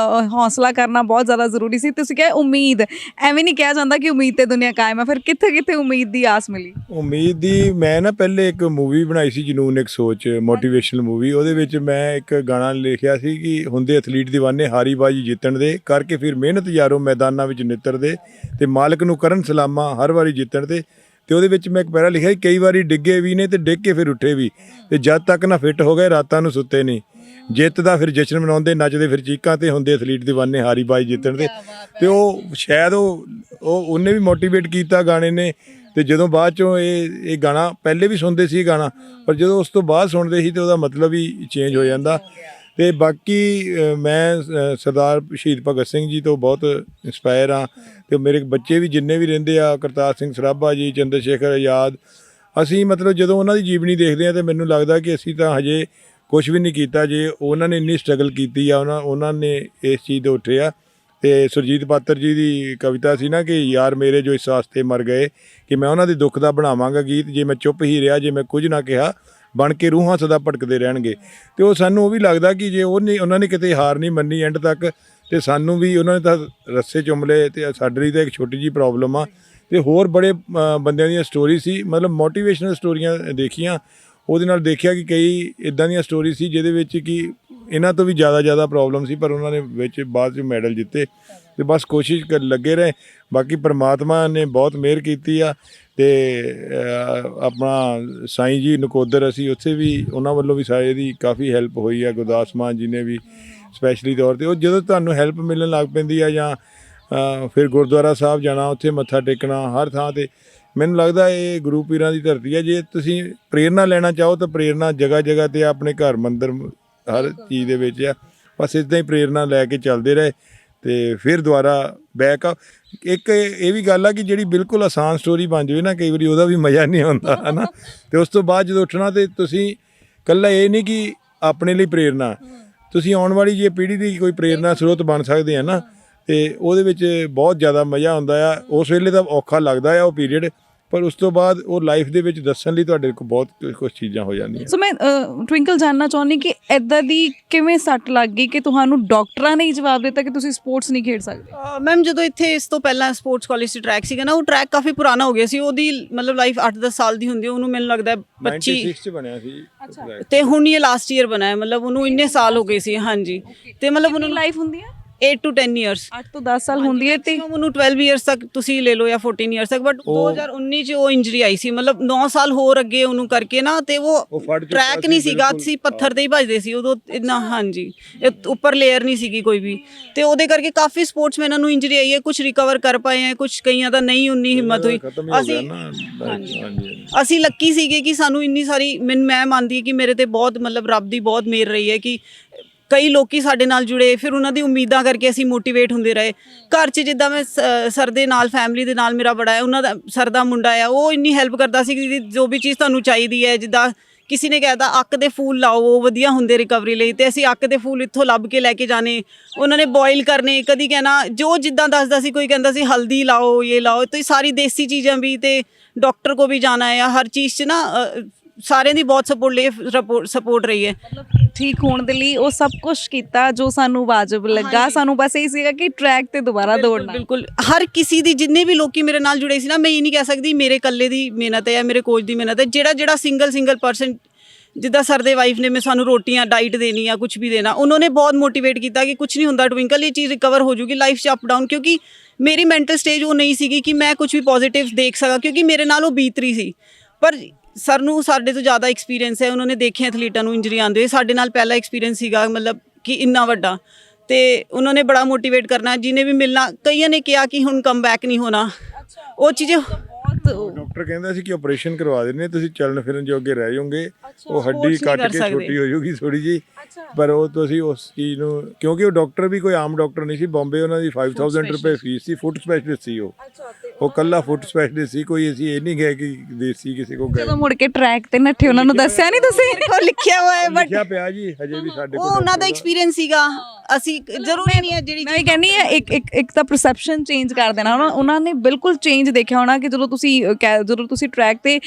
ਹੌਸਲਾ ਕਰਨਾ ਬਹੁਤ ਜ਼ਿਆਦਾ ਜ਼ਰੂਰੀ ਸੀ। ਤੁਸੀਂ ਕਿਹਾ ਉਮੀਦ, ਐਵੇਂ ਨਹੀਂ ਕਿਹਾ ਜਾਂਦਾ ਕਿ ਉਮੀਦ ਤੇ ਦੁਨੀਆ ਕਾਇਮ ਹੈ, ਫਿਰ ਕਿੱਥੇ ਕਿੱਥੇ ਉਮੀਦ ਦੀ ਆਸ ਮਿਲੀ? ਉਮੀਦ ਦੀ, ਮੈਂ ਨਾ ਪਹਿਲੇ ਇੱਕ ਮੂਵੀ ਬਣਾਈ ਸੀ ਜਨੂਨ ਇੱਕ ਸੋਚ, ਮੋਟੀਵੇਸ਼ਨਲ ਮੂਵੀ। ਉਹਦੇ ਵਿੱਚ ਮੈਂ ਇੱਕ ਗਾਣਾ ਲਿਖਿਆ ਸੀ ਕਿ ਹੁੰਦੇ ਐਥਲੀਟ ਦੀਵਾਨੇ ਹਾਰੀ ਬਾਜੀ ਜਿੱਤਣ ਦੇ, ਕਰਕੇ ਫਿਰ ਮਿਹਨਤ ਯਾਰੋ ਮੈਦਾਨਾਂ ਵਿੱਚ ਨਿੱਤਰਦੇ, ਤੇ ਮਾਲਕ ਨੂੰ ਕਰਨ ਸਲਾਮਾਂ ਹਰ ਵਾਰੀ ਜਿੱਤਣ ਦੇ। ਤੇ ਉਹਦੇ ਵਿੱਚ ਮੈਂ ਇੱਕ ਪੈਰਾ ਲਿਖਿਆ, ਕਈ ਵਾਰੀ ਡਿੱਗੇ ਵੀ ਨੇ ਤੇ ਡਿੱਗ ਕੇ ਫਿਰ ਉੱਠੇ ਵੀ, ਤੇ ਜਦ ਤੱਕ ਨਾ ਫਿੱਟ ਹੋ ਗਏ ਰਾਤਾਂ ਨੂੰ ਸੁੱਤੇ ਨਹੀਂ, ਜਿੱਤ ਦਾ ਫਿਰ ਜਸ਼ਨ ਮਨਾਉਂਦੇ, ਨੱਚਦੇ ਫਿਰ ਚੀਕਾਂ, ਤੇ ਹੁੰਦੇ ਐਥਲੀਟ ਦੀਵਾਨੇ ਹਾਰੀ ਬਾਜੀ ਜਿੱਤਣ ਦੇ। ਤੇ ਉਹ ਸ਼ਾਇਦ ਉਹਨੇ ਵੀ ਮੋਟੀਵੇਟ ਕੀਤਾ ਗਾਣੇ ਨੇ। ਤੇ ਜਦੋਂ ਬਾਅਦ ਚੋਂ ਇਹ ਗਾਣਾ, ਪਹਿਲੇ ਵੀ ਸੁਣਦੇ ਸੀ ਗਾਣਾ, ਪਰ ਜਦੋਂ ਉਸ ਤੋਂ ਬਾਅਦ ਸੁਣਦੇ ਸੀ ਤੇ ਉਹਦਾ ਮਤਲਬ ਹੀ ਚੇਂਜ ਹੋ ਜਾਂਦਾ। ਤੇ ਬਾਕੀ ਮੈਂ ਸਰਦਾਰ ਸ਼ਹੀਦ ਭਗਤ ਸਿੰਘ ਜੀ ਤੋਂ ਬਹੁਤ ਇੰਸਪਾਇਰ ਹਾਂ, ਤੇ ਮੇਰੇ ਬੱਚੇ ਵੀ ਜਿੰਨੇ ਵੀ ਰਹਿੰਦੇ ਆ, ਕਰਤਾਰ ਸਿੰਘ ਸਰਾਭਾ ਜੀ, ਚੰਦਰ ਸ਼ੇਖਰ ਆਜ਼ਾਦ, ਅਸੀਂ ਮਤਲਬ ਜਦੋਂ ਉਹਨਾਂ ਦੀ ਜੀਵਨੀ ਦੇਖਦੇ ਹਾਂ ਤੇ ਮੈਨੂੰ ਲੱਗਦਾ ਕਿ ਅਸੀਂ ਤਾਂ ਹਜੇ ਕੁਝ ਵੀ ਨਹੀਂ ਕੀਤਾ। ਜੇ ਉਹਨਾਂ ਨੇ ਇੰਨੀ ਸਟਰਗਲ ਕੀਤੀ ਆ, ਉਹਨਾਂ ਨੇ ਇਸ ਚੀਜ਼ ਤੋਂ ਉੱਠੇ ਆ। ਤੇ ਸੁਰਜੀਤ ਪਾਤਰ ਜੀ ਦੀ ਕਵਿਤਾ ਸੀ ਨਾ ਕਿ ਯਾਰ ਮੇਰੇ ਜੋ ਇਸ ਵਾਸਤੇ ਮਰ ਗਏ, ਕਿ ਮੈਂ ਉਹਨਾਂ ਦੇ ਦੁੱਖ ਦਾ ਬਣਾਵਾਂਗਾ ਗੀਤ, ਜੇ ਮੈਂ ਚੁੱਪ ਹੀ ਰਿਹਾ, ਜੇ ਮੈਂ ਕੁਝ ਨਾ ਕਿਹਾ, ਬਣ ਕੇ ਰੂਹਾਂ ਸਦਾ ਭਟਕਦੇ ਰਹਿਣਗੇ। ਤੇ ਉਹ ਸਾਨੂੰ ਉਹ ਵੀ ਲੱਗਦਾ ਕਿ ਜੇ ਉਹਨਾਂ ਨੇ ਕਿਤੇ ਹਾਰ ਨਹੀਂ ਮੰਨੀ ਐਂਡ ਤੱਕ, ਤੇ ਸਾਨੂੰ ਵੀ ਉਹਨਾਂ ਨੇ ਤਾਂ ਰੱਸੇ ਚੁੰਮ ਲਏ। ਤੇ ਸਾਡੇ ਲਈ ਤਾਂ ਇੱਕ ਛੋਟੀ ਜਿਹੀ ਪ੍ਰੋਬਲਮ ਆ। ਤੇ ਹੋਰ ਬੜੇ ਬੰਦਿਆਂ ਦੀਆਂ ਸਟੋਰੀ ਸੀ, ਮਤਲਬ ਮੋਟੀਵੇਸ਼ਨਲ ਸਟੋਰੀਆਂ ਦੇਖੀਆਂ, ਉਹਦੇ ਨਾਲ ਦੇਖਿਆ ਕਿ ਕਈ ਇੱਦਾਂ ਦੀਆਂ ਸਟੋਰੀ ਸੀ ਜਿਹਦੇ ਵਿੱਚ ਕਿ ਇਹਨਾਂ ਤੋਂ ਵੀ ਜ਼ਿਆਦਾ ਪ੍ਰੋਬਲਮ ਸੀ, ਪਰ ਉਹਨਾਂ ਨੇ ਵਿੱਚ ਬਾਅਦ 'ਚ ਮੈਡਲ ਜਿੱਤੇ। ਤੇ ਬਸ ਕੋਸ਼ਿਸ਼ ਲੱਗੇ ਰਹੇ। ਬਾਕੀ ਪਰਮਾਤਮਾ ਨੇ ਬਹੁਤ ਮਿਹਰ ਕੀਤੀ ਆ। ਤੇ ਆਪਣਾ ਸਾਈਂ ਜੀ ਨਕੋਦਰ, ਅਸੀਂ ਉੱਥੇ ਵੀ ਉਹਨਾਂ ਵੱਲੋਂ ਵੀ ਸਾਰੇ ਦੀ ਕਾਫੀ ਹੈਲਪ ਹੋਈ ਆ। ਗੁਰਦਾਸ ਮਾਨ ਜੀ ਨੇ ਵੀ ਸਪੈਸ਼ਲੀ ਤੌਰ 'ਤੇ, ਉਹ ਜਦੋਂ ਤੁਹਾਨੂੰ ਹੈਲਪ ਮਿਲਣ ਲੱਗ ਪੈਂਦੀ ਆ, ਜਾਂ ਫਿਰ ਗੁਰਦੁਆਰਾ ਸਾਹਿਬ ਜਾਣਾ, ਉੱਥੇ ਮੱਥਾ ਟੇਕਣਾ ਹਰ ਥਾਂ 'ਤੇ, ਮੈਨੂੰ ਲੱਗਦਾ ਇਹ ਗੁਰੂ ਪੀਰਾਂ ਦੀ ਧਰਤੀ ਹੈ। ਜੇ ਤੁਸੀਂ ਪ੍ਰੇਰਨਾ ਲੈਣਾ ਚਾਹੋ ਤਾਂ ਪ੍ਰੇਰਨਾ ਜਗ੍ਹਾ ਜਗ੍ਹਾ 'ਤੇ, ਆਪਣੇ ਘਰ ਮੰਦਰ ਹਰ ਚੀਜ਼ ਦੇ ਵਿੱਚ ਆ। ਬਸ ਇੱਦਾਂ ਹੀ ਪ੍ਰੇਰਨਾ ਲੈ ਕੇ ਚੱਲਦੇ ਰਹੇ, ਤੇ ਫਿਰ ਦੁਬਾਰਾ ਬੈਕ ਆ। ਇੱਕ ਇਹ ਵੀ ਗੱਲ ਆ ਕਿ ਜਿਹੜੀ ਬਿਲਕੁਲ ਆਸਾਨ ਸਟੋਰੀ ਬਣ ਜਾਵੇ ਨਾ, ਕਈ ਵਾਰੀ ਉਹਦਾ ਵੀ ਮਜ਼ਾ ਨਹੀਂ ਆਉਂਦਾ, ਹੈ ਨਾ। ਅਤੇ ਉਸ ਤੋਂ ਬਾਅਦ ਜਦੋਂ ਉੱਠਣਾ, ਤੇ ਤੁਸੀਂ ਇਕੱਲਾ ਇਹ ਨਹੀਂ ਕਿ ਆਪਣੇ ਲਈ ਪ੍ਰੇਰਨਾ, ਤੁਸੀਂ ਆਉਣ ਵਾਲੀ ਜੇ ਪੀੜ੍ਹੀ ਦੀ ਕੋਈ ਪ੍ਰੇਰਨਾ ਸਰੋਤ ਬਣ ਸਕਦੇ ਆ ਨਾ, ਤੇ ਉਹਦੇ ਵਿੱਚ ਬਹੁਤ ਜ਼ਿਆਦਾ ਮਜ਼ਾ ਆਉਂਦਾ ਆ। ਉਸ ਵੇਲੇ ਤਾਂ ਔਖਾ ਲੱਗਦਾ ਆ ਉਹ ਪੀਰੀਅਡ, ਪਰ ਉਸ ਤੋਂ ਬਾਅਦ ਉਹ ਲਾਈਫ ਦੇ ਵਿੱਚ ਦੱਸਣ ਲਈ ਤੁਹਾਡੇ ਕੋਲ ਬਹੁਤ ਕੁਝ ਚੀਜ਼ਾਂ ਹੋ ਜਾਂਦੀਆਂ। ਸੋ ਮੈਂ ਟਵਿੰਕਲ ਜਾਣਨਾ ਚਾਹੁੰਦੀ ਕਿ ਇੱਦਾਂ ਦੀ ਕਿਵੇਂ ਸੱਟ ਲੱਗ ਗਈ ਕਿ ਤੁਹਾਨੂੰ ਡਾਕਟਰਾਂ ਨੇ ਹੀ ਜਵਾਬ ਦਿੱਤਾ ਕਿ ਤੁਸੀਂ ਸਪੋਰਟਸ ਨਹੀਂ ਖੇਡ ਸਕਦੇ? ਮੈਮ, ਜਦੋਂ ਇੱਥੇ ਇਸ ਤੋਂ ਪਹਿਲਾਂ ਸਪੋਰਟਸ ਕਾਲਜ 'ਚ ਟਰੈਕ ਸੀਗਾ ਨਾ, ਉਹ ਟਰੈਕ ਕਾਫੀ ਪੁਰਾਣਾ ਹੋ ਗਿਆ ਸੀ। ਉਹਦੀ ਮਤਲਬ ਲਾਈਫ 8-10 ਸਾਲ ਦੀ ਹੁੰਦੀ, ਉਹਨੂੰ ਮੈਨੂੰ ਲੱਗਦਾ 25 'ਚ ਬਣਿਆ ਸੀ। ਤੇ ਹੁਣ ਇਹ ਲਾਸਟ ਈਅਰ ਬਣਾਇਆ, ਮਤਲਬ ਉਹਨੂੰ ਇੰਨੇ ਸਾਲ ਹੋ ਗਏ ਸੀ। ਹਾਂਜੀ, ਤੇ ਮਤਲਬ ਉਹਨੂੰ ਲਾਈਫ ਹੁੰਦੀ ਹੈ 8 to 10 years, 8 ਤੋਂ 10 ਸਾਲ ਹੁੰਦੀ ਹੈ, ਤੇ ਉਹਨੂੰ 12 years ਤੱਕ ਤੁਸੀਂ ਲੈ ਲਓ ਜਾਂ 14 years ਤੱਕ। ਬਟ 2019 ਚ ਉਹ ਇੰਜਰੀ ਆਈ ਸੀ, ਮਤਲਬ 9 ਸਾਲ ਹੋਰ ਅੱਗੇ ਉਹਨੂੰ ਕਰਕੇ ਨਾ, ਤੇ ਉਹ ਟਰੈਕ ਨਹੀਂ ਸੀਗਾ, ਅਸੀਂ ਪੱਥਰ ਤੇ ਹੀ ਭੱਜਦੇ ਸੀ ਉਦੋਂ ਇੰਨਾ। ਹਾਂਜੀ, ਉੱਪਰ ਲੇਅਰ ਨਹੀਂ ਸੀਗੀ ਕੋਈ ਵੀ, ਤੇ ਉਹਦੇ ਕਰਕੇ ਕਾਫੀ ਸਪੋਰਟਸਮੈਨਾਂ ਨੂੰ ਇੰਜਰੀ ਆਈ ਹੈ। ਕੁਝ ਰਿਕਵਰ ਕਰ ਪਾਏ ਹੈ, ਕੁਝ ਕਈਆਂ ਦਾ ਨਹੀਂ ਉਨੀ ਹਿੰਮਤ ਹੋਈ। ਅਸੀਂ ਲੱਕੀ ਸੀਗੇ ਕਿ ਸਾਨੂੰ ਇੰਨੀ ਸਾਰੀ, ਮੈਂ ਮੰਨਦੀ ਹਾਂ ਕਿ ਮੇਰੇ ਤੇ ਬਹੁਤ ਮਤਲਬ ਰੱਬ ਦੀ ਬਹੁਤ ਮਿਹਰ ਰਹੀ ਹੈ ਕਿ ਕਈ ਲੋਕੀ ਸਾਡੇ ਨਾਲ ਜੁੜੇ, ਫਿਰ ਉਹਨਾਂ ਦੀ ਉਮੀਦਾਂ ਕਰਕੇ ਅਸੀਂ ਮੋਟੀਵੇਟ ਹੁੰਦੇ ਰਹੇ। ਘਰ 'ਚ ਜਿੱਦਾਂ ਮੈਂ ਸਰ ਦੇ ਨਾਲ, ਫੈਮਿਲੀ ਦੇ ਨਾਲ ਮੇਰਾ ਬੜਾ ਹੈ, ਉਹਨਾਂ ਦਾ ਸਰ ਦਾ ਮੁੰਡਾ ਆ, ਉਹ ਇੰਨੀ ਹੈਲਪ ਕਰਦਾ ਸੀ ਕਿ ਜੋ ਵੀ ਚੀਜ਼ ਤੁਹਾਨੂੰ ਚਾਹੀਦੀ ਹੈ, ਜਿੱਦਾਂ ਕਿਸੇ ਨੇ ਕਹਿਤਾ ਅੱਕ ਦੇ ਫੁੱਲ ਲਾਓ, ਉਹ ਵਧੀਆ ਹੁੰਦੇ ਰਿਕਵਰੀ ਲਈ, ਤੇ ਅਸੀਂ ਅੱਕ ਦੇ ਫੁੱਲ ਇੱਥੋਂ ਲੱਭ ਕੇ ਲੈ ਕੇ ਜਾਣੇ, ਉਹਨਾਂ ਨੇ ਬੋਇਲ ਕਰਨੇ, ਕਦੀ ਕਹਿਣਾ ਜੋ ਜਿੱਦਾਂ ਦੱਸਦਾ ਸੀ, ਕੋਈ ਕਹਿੰਦਾ ਸੀ ਹਲਦੀ ਲਾਓ, ਇਹ ਲਾਓ, ਤੇ ਸਾਰੀ ਦੇਸੀ ਚੀਜ਼ਾਂ ਵੀ, ਤੇ ਡਾਕਟਰ ਕੋ ਵੀ ਜਾਣਾ ਹੈ, ਹਰ ਚੀਜ਼ 'ਚ ਨਾ ਸਾਰਿਆਂ ਦੀ ਬਹੁਤ ਸਪੋਰਟ ਰਹੀ ਹੈ। ਮਤਲਬ ਠੀਕ ਹੋਣ ਦੇ ਲਈ ਉਹ ਸਭ ਕੁਝ ਕੀਤਾ ਜੋ ਸਾਨੂੰ ਵਾਜਬ ਲੱਗਾ। ਸਾਨੂੰ ਬਸ ਇਹ ਸੀਗਾ ਕਿ ਟਰੈਕ ਤੇ ਦੁਬਾਰਾ ਦੌੜਨਾ। ਬਿਲਕੁਲ ਹਰ ਕਿਸੇ ਦੀ, ਜਿੰਨੇ ਵੀ ਲੋਕੀ ਮੇਰੇ ਨਾਲ ਜੁੜੇ ਸੀ ਨਾ, ਮੈਂ ਇਹ ਨਹੀਂ ਕਹਿ ਸਕਦੀ ਮੇਰੇ ਇਕੱਲੇ ਦੀ ਮਿਹਨਤ ਹੈ ਜਾਂ ਮੇਰੇ ਕੋਚ ਦੀ ਮਿਹਨਤ ਹੈ। ਜਿਹੜਾ ਸਿੰਗਲ ਪਰਸਨ, ਜਿੱਦਾਂ ਸਰ ਦੇ ਵਾਈਫ ਨੇ ਮੈਂ ਸਾਨੂੰ ਰੋਟੀਆਂ, ਡਾਈਟ ਦੇਣੀ ਜਾਂ ਕੁਝ ਵੀ ਦੇਣਾ, ਉਹਨਾਂ ਨੇ ਬਹੁਤ ਮੋਟੀਵੇਟ ਕੀਤਾ ਕਿ ਕੁਝ ਨਹੀਂ ਹੁੰਦਾ ਟਵਿੰਕਲ, ਇਹ ਚੀਜ਼ ਰਿਕਵਰ ਹੋ ਜੂਗੀ ਲਾਈਫ 'ਚ ਅਪ ਡਾਊਨ। ਕਿਉਂਕਿ ਮੇਰੀ ਮੈਂਟਲ ਸਟੇਜ ਉਹ ਨਹੀਂ ਸੀਗੀ ਕਿ ਮੈਂ ਕੁਝ ਵੀ ਪੋਜ਼ਿਟਿਵ ਦੇਖ ਸਕਾਂ, ਕਿਉਂਕਿ ਮੇਰੇ ਨਾਲ ਉਹ ਬੀਤ ਰਹੀ ਸੀ। ਪਰ ਸਰ ਨੂੰ ਸਾਡੇ ਤੋਂ ਜ਼ਿਆਦਾ ਐਕਸਪੀਰੀਅੰਸ ਹੈ, ਉਹਨਾਂ ਨੇ ਦੇਖਿਆ ਐਥਲੀਟਾਂ ਨੂੰ ਇੰਜਰੀ ਆਉਂਦੇ ਹੋਏ, ਸਾਡੇ ਨਾਲ ਪਹਿਲਾ ਐਕਸਪੀਰੀਅੰਸ ਸੀਗਾ, ਮਤਲਬ ਕਿ ਇੰਨਾ ਵੱਡਾ, ਤੇ ਉਹਨਾਂ ਨੇ ਬੜਾ ਮੋਟੀਵੇਟ ਕਰਨਾ, ਜਿਹਨੇ ਵੀ ਮਿਲਣਾ। ਕਈਆਂ ਨੇ ਕਿਹਾ ਕਿ ਹੁਣ ਕਮ ਬੈਕ ਨਹੀਂ ਹੋਣਾ, ਉਹ ਚੀਜ਼ ਬਹੁਤ। ਡਾਕਟਰ ਕਹਿੰਦਾ ਸੀ ਕਿ ਆਪਰੇਸ਼ਨ ਕਰਵਾ ਦੇਣੇ, ਤੁਸੀਂ ਚੱਲਣ ਫਿਰਨ ਜੋਗੇ ਰਹਿ ਜਾਓਗੇ, ਉਹ ਹੱਡੀ ਕੱਟ ਕੇ ਛੋਟੀ ਹੋ ਜਾਊਗੀ ਥੋੜੀ ਜੀ, ਪਰ ਉਹ ਤੁਸੀਂ ਉਸ ਚੀਜ਼ ਨੂੰ, ਕਿਉਂਕਿ ਉਹ ਡਾਕਟਰ ਵੀ ਕੋਈ ਆਮ ਡਾਕਟਰ ਨਹੀਂ ਸੀ, ਬੰਬੇ ਉਹਨਾਂ ਦੀ 5000 ਰੁਪਏ ਫੀਸ ਸੀ, ਫੁੱਟ ਸਪੈਸ਼ਲਿਸਟ ਸੀ ਉਹ ਕੱਲਾ ਫੁੱਟ ਸਪੈਸ਼ਲਿਸਟ ਸੀ, ਕੋਈ ਅਸੀਂ ਇਹ ਨਹੀਂ ਗਏ ਕਿ ਦੇਸੀ ਕਿਸੇ ਕੋ ਗਏ। ਜਦੋਂ ਮੁੜ ਕੇ ਟਰੈਕ ਤੇ ਨੱਠੇ ਉਹਨਾਂ ਨੂੰ ਦੱਸਿਆ ਨਹੀਂ ਤੁਸੀਂ? ਉਹ ਲਿਖਿਆ ਹੋਇਆ ਹੈ, ਬਟ ਲਿਖਿਆ ਪਿਆ ਜੀ, ਹਜੇ ਵੀ ਸਾਡੇ ਉਹ ਕੋਲ ਉਹਨਾਂ ਦਾ ਐਕਸਪੀਰੀਅੰਸ ਸੀਗਾ। ਅਸੀਂ ਜ਼ਰੂਰੀ ਨਹੀਂ ਹੈ ਜਿਹੜੀ ਮੈਂ ਕਹਿੰਦੀ ਹਾਂ ਇੱਕ ਤਾਂ ਪਰਸੈਪਸ਼ਨ ਚੇਂਜ ਕਰ ਦੇਣਾ। ਉਹਨਾਂ ਨੇ ਬਿਲਕੁਲ ਚੇਂਜ ਦੇਖਿਆ ਹੋਣਾ ਕਿ ਜਦੋਂ ਤੁਸੀਂ ਟਰੈਕ ਤੇ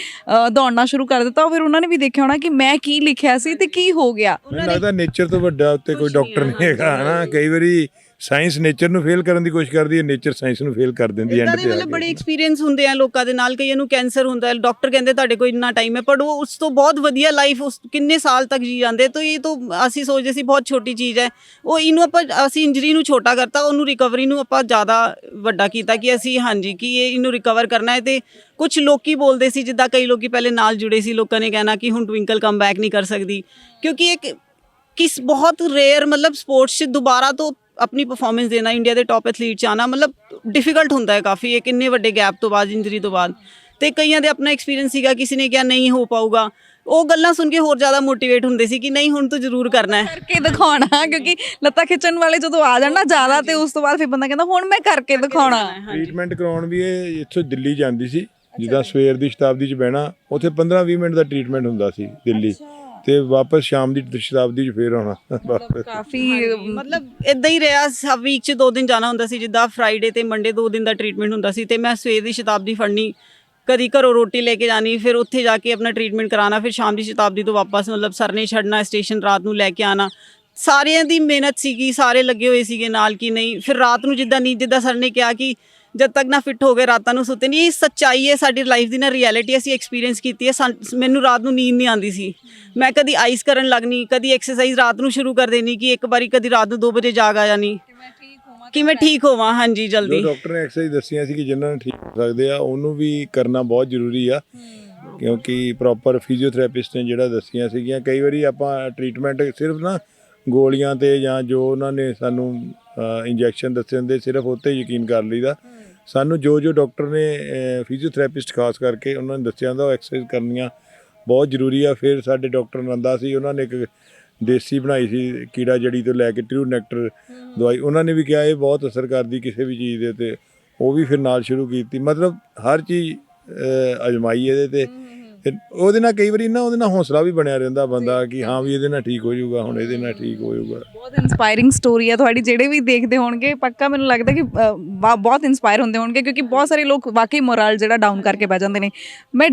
ਦੌੜਨਾ ਸ਼ੁਰੂ ਕਰ ਦਿੱਤਾ, ਫਿਰ ਉਹਨਾਂ ਨੇ ਵੀ ਦੇਖਿਆ ਹੋਣਾ ਕਿ ਮੈਂ ਕੀ ਲਿਖਿਆ ਸੀ ਤੇ ਕੀ ਹੋ ਗਿਆ। ਮੈਨੂੰ ਲੱਗਦਾ ਨੇਚਰ ਤੋਂ ਵੱਡਾ ਉੱਤੇ ਕੋਈ ਡਾਕਟਰ ਨਹੀਂ ਹੈਗਾ, ਹਨਾ। ਕਈ ਵਾਰੀ ਸਾਇੰਸ ਨੇਚਰ ਨੂੰ ਫੇਲ ਕਰਨ ਦੀ ਕੋਸ਼ਿਸ਼ ਕਰਦੀ ਹੈ, ਨੇਚਰ ਸਾਇੰਸ ਨੂੰ ਫੇਲ ਕਰ ਦਿੰਦੀ ਹੈ ਐਂਡ ਤੇ। ਮਤਲਬ ਬੜੇ ਐਕਸਪੀਰੀਅੰਸ ਹੁੰਦੇ ਆ ਲੋਕਾਂ ਦੇ ਨਾਲ, ਕਈਆਂ ਨੂੰ ਕੈਂਸਰ ਹੁੰਦਾ ਹੈ, ਡਾਕਟਰ ਕਹਿੰਦੇ ਤੁਹਾਡੇ ਕੋਲ ਇੰਨਾ ਟਾਈਮ ਹੈ, ਪਰ ਉਹ ਉਸ ਤੋਂ ਬਹੁਤ ਵਧੀਆ ਲਾਈਫ ਉਸ ਕਿੰਨੇ ਸਾਲ ਤੱਕ ਜੀ ਜਾਂਦੇ। ਤਾਂ ਇਹ ਤਾਂ ਅਸੀਂ ਸੋਚਦੇ ਸੀ ਬਹੁਤ ਛੋਟੀ ਚੀਜ਼ ਹੈ, ਉਹ ਇਹਨੂੰ ਅਸੀਂ ਇੰਜਰੀ ਨੂੰ ਛੋਟਾ ਕਰਤਾ, ਉਹਨੂੰ ਰਿਕਵਰੀ ਨੂੰ ਆਪਾਂ ਜ਼ਿਆਦਾ ਵੱਡਾ ਕੀਤਾ ਕਿ ਅਸੀਂ ਹਾਂਜੀ ਕਿ ਇਹਨੂੰ ਰਿਕਵਰ ਕਰਨਾ ਹੈ। ਤੇ ਕੁਝ ਲੋਕੀ ਬੋਲਦੇ ਸੀ, ਜਿੱਦਾਂ ਕਈ ਲੋਕੀ ਪਹਿਲੇ ਨਾਲ ਜੁੜੇ ਸੀ, ਲੋਕਾਂ ਨੇ ਕਹਿਣਾ ਕਿ ਹੁਣ ਟਵਿੰਕਲ ਕਮ ਬੈਕ ਨਹੀਂ ਕਰ ਸਕਦੀ, ਕਿਉਂਕਿ ਇੱਕ ਬਹੁਤ ਰੇਅਰ, ਮਤਲਬ ਸਪੋਰਟਸ 'ਚ ਦੁਬਾਰਾ ਤੋਂ ਆਪਣੀ ਪਰਫਾਰਮੈਂਸ ਦੇਣਾ, ਇੰਡੀਆ ਦੇ ਟੌਪ ਐਥਲੀਟ 'ਚ ਆਉਣਾ, ਮਤਲਬ ਡਿਫਿਕਲਟ ਹੁੰਦਾ ਹੈ ਕਾਫੀ, ਇੱਕ ਇੰਨੇ ਵੱਡੇ ਗੈਪ ਤੋਂ ਬਾਅਦ, ਇੰਜਰੀ ਤੋਂ ਬਾਅਦ। ਤੇ ਕਈਆਂ ਦੇ ਆਪਣਾ ਐਕਸਪੀਰੀਅੰਸ ਸੀਗਾ, ਕਿਸੇ ਨੇ ਕਿਹਾ ਨਹੀਂ ਹੋ ਪਾਊਗਾ, ਉਹ ਗੱਲਾਂ ਸੁਣ ਕੇ ਹੋਰ ਜ਼ਿਆਦਾ ਮੋਟੀਵੇਟ ਹੁੰਦੇ ਸੀ ਕਿ ਨਹੀਂ ਹੁਣ ਤਾਂ ਜ਼ਰੂਰ ਕਰਨਾ ਹੈ, ਕਰਕੇ ਦਿਖਾਉਣਾ। ਕਿਉਂਕਿ ਲੱਤਾਂ ਖਿੱਚਣ ਵਾਲੇ ਜਦੋਂ ਆ ਜਾਣ ਨਾ ਜ਼ਿਆਦਾ, ਤੇ ਉਸ ਤੋਂ ਬਾਅਦ ਫਿਰ ਬੰਦਾ ਕਹਿੰਦਾ ਹੁਣ ਮੈਂ ਕਰਕੇ ਦਿਖਾਉਣਾ। ਟ੍ਰੀਟਮੈਂਟ ਕਰਾਉਣ ਵੀ ਇਹ ਇੱਥੋਂ ਦਿੱਲੀ ਜਾਂਦੀ ਸੀ, ਜਿੱਦਾਂ ਸਵੇਰ ਦੀ ਸ਼ਤਾਬਦੀ 'ਚ ਬਹਿਣਾ, ਉੱਥੇ 15-20 ਮਿੰਟ ਦਾ ਟ੍ਰੀਟਮੈਂਟ ਹੁੰਦਾ ਸੀ ਦਿੱਲੀ, ਤੇ ਵਾਪਸ ਸ਼ਾਮ ਦੀ ਸ਼ਤਾਬਦੀ 'ਚ ਫੇਰ ਆਉਣਾ। ਕਾਫੀ ਮਤਲਬ ਇਦਾਂ ਹੀ ਰਿਹਾ। ਵੀਕ 'ਚ 2 ਦਿਨ ਜਾਣਾ ਹੁੰਦਾ ਸੀ, ਜਿੱਦਾਂ ਫਰਾਈਡੇ ਤੇ ਮੰਡੇ 2 ਦਿਨ ਦਾ ਟ੍ਰੀਟਮੈਂਟ ਹੁੰਦਾ ਸੀ, ਤੇ ਮੈਂ ਸਵੇਰ ਦੀ ਸ਼ਤਾਬਦੀ ਫੜਨੀ, ਕਦੀ ਘਰੋਂ ਰੋਟੀ ਲੈ ਕੇ ਜਾਣੀ, ਫਿਰ ਉੱਥੇ ਜਾ ਕੇ ਆਪਣਾ ਟ੍ਰੀਟਮੈਂਟ ਕਰਾਉਣਾ, ਫਿਰ ਸ਼ਾਮ ਦੀ ਸ਼ਤਾਬਦੀ ਤੋਂ ਵਾਪਸ, ਮਤਲਬ ਸਰ ਨੇ ਛੱਡਣਾ ਸਟੇਸ਼ਨ, ਰਾਤ ਨੂੰ ਲੈ ਕੇ ਆਉਣਾ। ਸਾਰਿਆਂ ਦੀ ਮਿਹਨਤ ਸੀਗੀ, ਸਾਰੇ ਲੱਗੇ ਹੋਏ ਸੀਗੇ ਨਾਲ ਕਿ ਨਹੀਂ। ਫਿਰ ਰਾਤ ਨੂੰ ਜਿੱਦਾਂ ਸਰ ਨੇ ਕਿਹਾ ਕਿ ਜਦ ਤੱਕ ਨਾ ਫਿੱਟ ਹੋ ਗਏ ਰਾਤਾਂ ਨੂੰ ਸੁੱਤੇ ਨਹੀਂ। ਇਹ ਸੱਚਾਈ ਹੈ ਸਾਡੀ ਲਾਈਫ ਦੀ, ਨਾ ਰਿਐਲਿਟੀ ਅਸੀਂ ਐਕਸਪੀਰੀਅੰਸ ਕੀਤੀ ਹੈ। ਮੈਨੂੰ ਰਾਤ ਨੂੰ ਨੀਂਦ ਨਹੀਂ ਆਉਂਦੀ ਸੀ, ਮੈਂ ਕਦੀ ਆਈਸ ਕਰਨ ਲੱਗਣੀ, ਕਦੀ ਐਕਸਰਸਾਈਜ਼ ਰਾਤ ਨੂੰ ਸ਼ੁਰੂ ਕਰ ਦੇਣੀ, ਕਿ ਇੱਕ ਵਾਰੀ ਕਦੀ ਰਾਤ ਨੂੰ 2 ਵਜੇ ਜਾਗ ਆ ਜਾਣੀ ਕਿ ਮੈਂ ਠੀਕ ਹੋਵਾਂ। ਹਾਂਜੀ ਜਲਦੀ। ਡਾਕਟਰ ਨੇ ਐਕਸਰਸਾਈਜ਼ ਦੱਸੀਆਂ ਸੀ ਕਿ ਜਿਨ੍ਹਾਂ ਨੂੰ ਠੀਕ ਹੋ ਸਕਦੇ ਆ, ਉਹਨੂੰ ਵੀ ਕਰਨਾ ਬਹੁਤ ਜ਼ਰੂਰੀ ਆ, ਕਿਉਂਕਿ ਪ੍ਰੋਪਰ ਫਿਜ਼ੀਓਥੈਰੇਪਿਸਟ ਨੇ ਜਿਹੜਾ ਦੱਸੀਆਂ ਸੀਗੀਆਂ। ਕਈ ਵਾਰੀ ਆਪਾਂ ਟ੍ਰੀਟਮੈਂਟ ਸਿਰਫ ਨਾ ਗੋਲੀਆਂ ਤੇ ਜਾਂ ਜੋ ਉਹਨਾਂ ਨੇ ਸਾਨੂੰ ਇੰਜੈਕਸ਼ਨ ਦੱਸੇ ਹੁੰਦੇ, ਸਿਰਫ ਉੱਤੇ ਯਕੀਨ ਕਰ ਲਈਦਾ। ਸਾਨੂੰ ਜੋ ਡਾਕਟਰ ਨੇ, ਫਿਜ਼ੀਓਥੈਰੇਪਿਸਟ ਖਾਸ ਕਰਕੇ, ਉਹਨਾਂ ਨੇ ਦੱਸਿਆ ਹੁੰਦਾ ਉਹ ਐਕਸਰਸਾਈਜ਼ ਕਰਨੀਆਂ ਬਹੁਤ ਜ਼ਰੂਰੀ ਆ। ਫਿਰ ਸਾਡੇ ਡਾਕਟਰ ਨੰਦਾ ਸੀ, ਉਹਨਾਂ ਨੇ ਇੱਕ ਦੇਸੀ ਬਣਾਈ ਸੀ, ਕੀੜਾ ਜੜੀ ਤੋਂ ਲੈ ਕੇ ਟਰੂ ਨੈਕਟਰ ਦਵਾਈ, ਉਹਨਾਂ ਨੇ ਵੀ ਕਿਹਾ ਇਹ ਬਹੁਤ ਅਸਰ ਕਰਦੀ ਕਿਸੇ ਵੀ ਚੀਜ਼ ਦੇ ਉੱਤੇ, ਉਹ ਵੀ ਫਿਰ ਨਾਲ ਸ਼ੁਰੂ ਕੀਤੀ। ਮਤਲਬ ਹਰ ਚੀਜ਼ ਅਜਮਾਈ ਇਹਦੇ ਤੇ ਉਹਦੇ ਨਾਲ ਕਈ ਵਾਰੀ ਨਾ ਉਹਦੇ ਨਾਲ ਹੌਸਲਾ ਵੀ ਬਣਿਆ ਰਹਿੰਦਾ ਬੰਦਾ ਕਿ ਹਾਂ ਵੀ ਇਹਦੇ ਨਾਲ ਠੀਕ ਹੋ ਜਾਊਗਾ, ਹੁਣ ਇਹਦੇ ਨਾਲ ਠੀਕ ਹੋ ਜਾਊਗਾ। ਬਹੁਤ ਇਨਸਪਾਇਰਿੰਗ ਸਟੋਰੀ ਹੈ ਤੁਹਾਡੀ। ਜਿਹੜੇ ਵੀ ਦੇਖਦੇ ਹੋਣਗੇ ਪੱਕਾ ਮੈਨੂੰ ਲੱਗਦਾ ਕਿ ਬਹੁਤ ਇਨਸਪਾਇਰ ਹੁੰਦੇ ਹੋਣਗੇ, ਕਿਉਂਕਿ ਬਹੁਤ ਸਾਰੇ ਲੋਕ ਵਾਕਈ ਮੋਰਲ ਜਿਹੜਾ ਡਾਊਨ ਕਰਕੇ ਬਹਿ ਜਾਂਦੇ ਨੇ। ਮੈਂ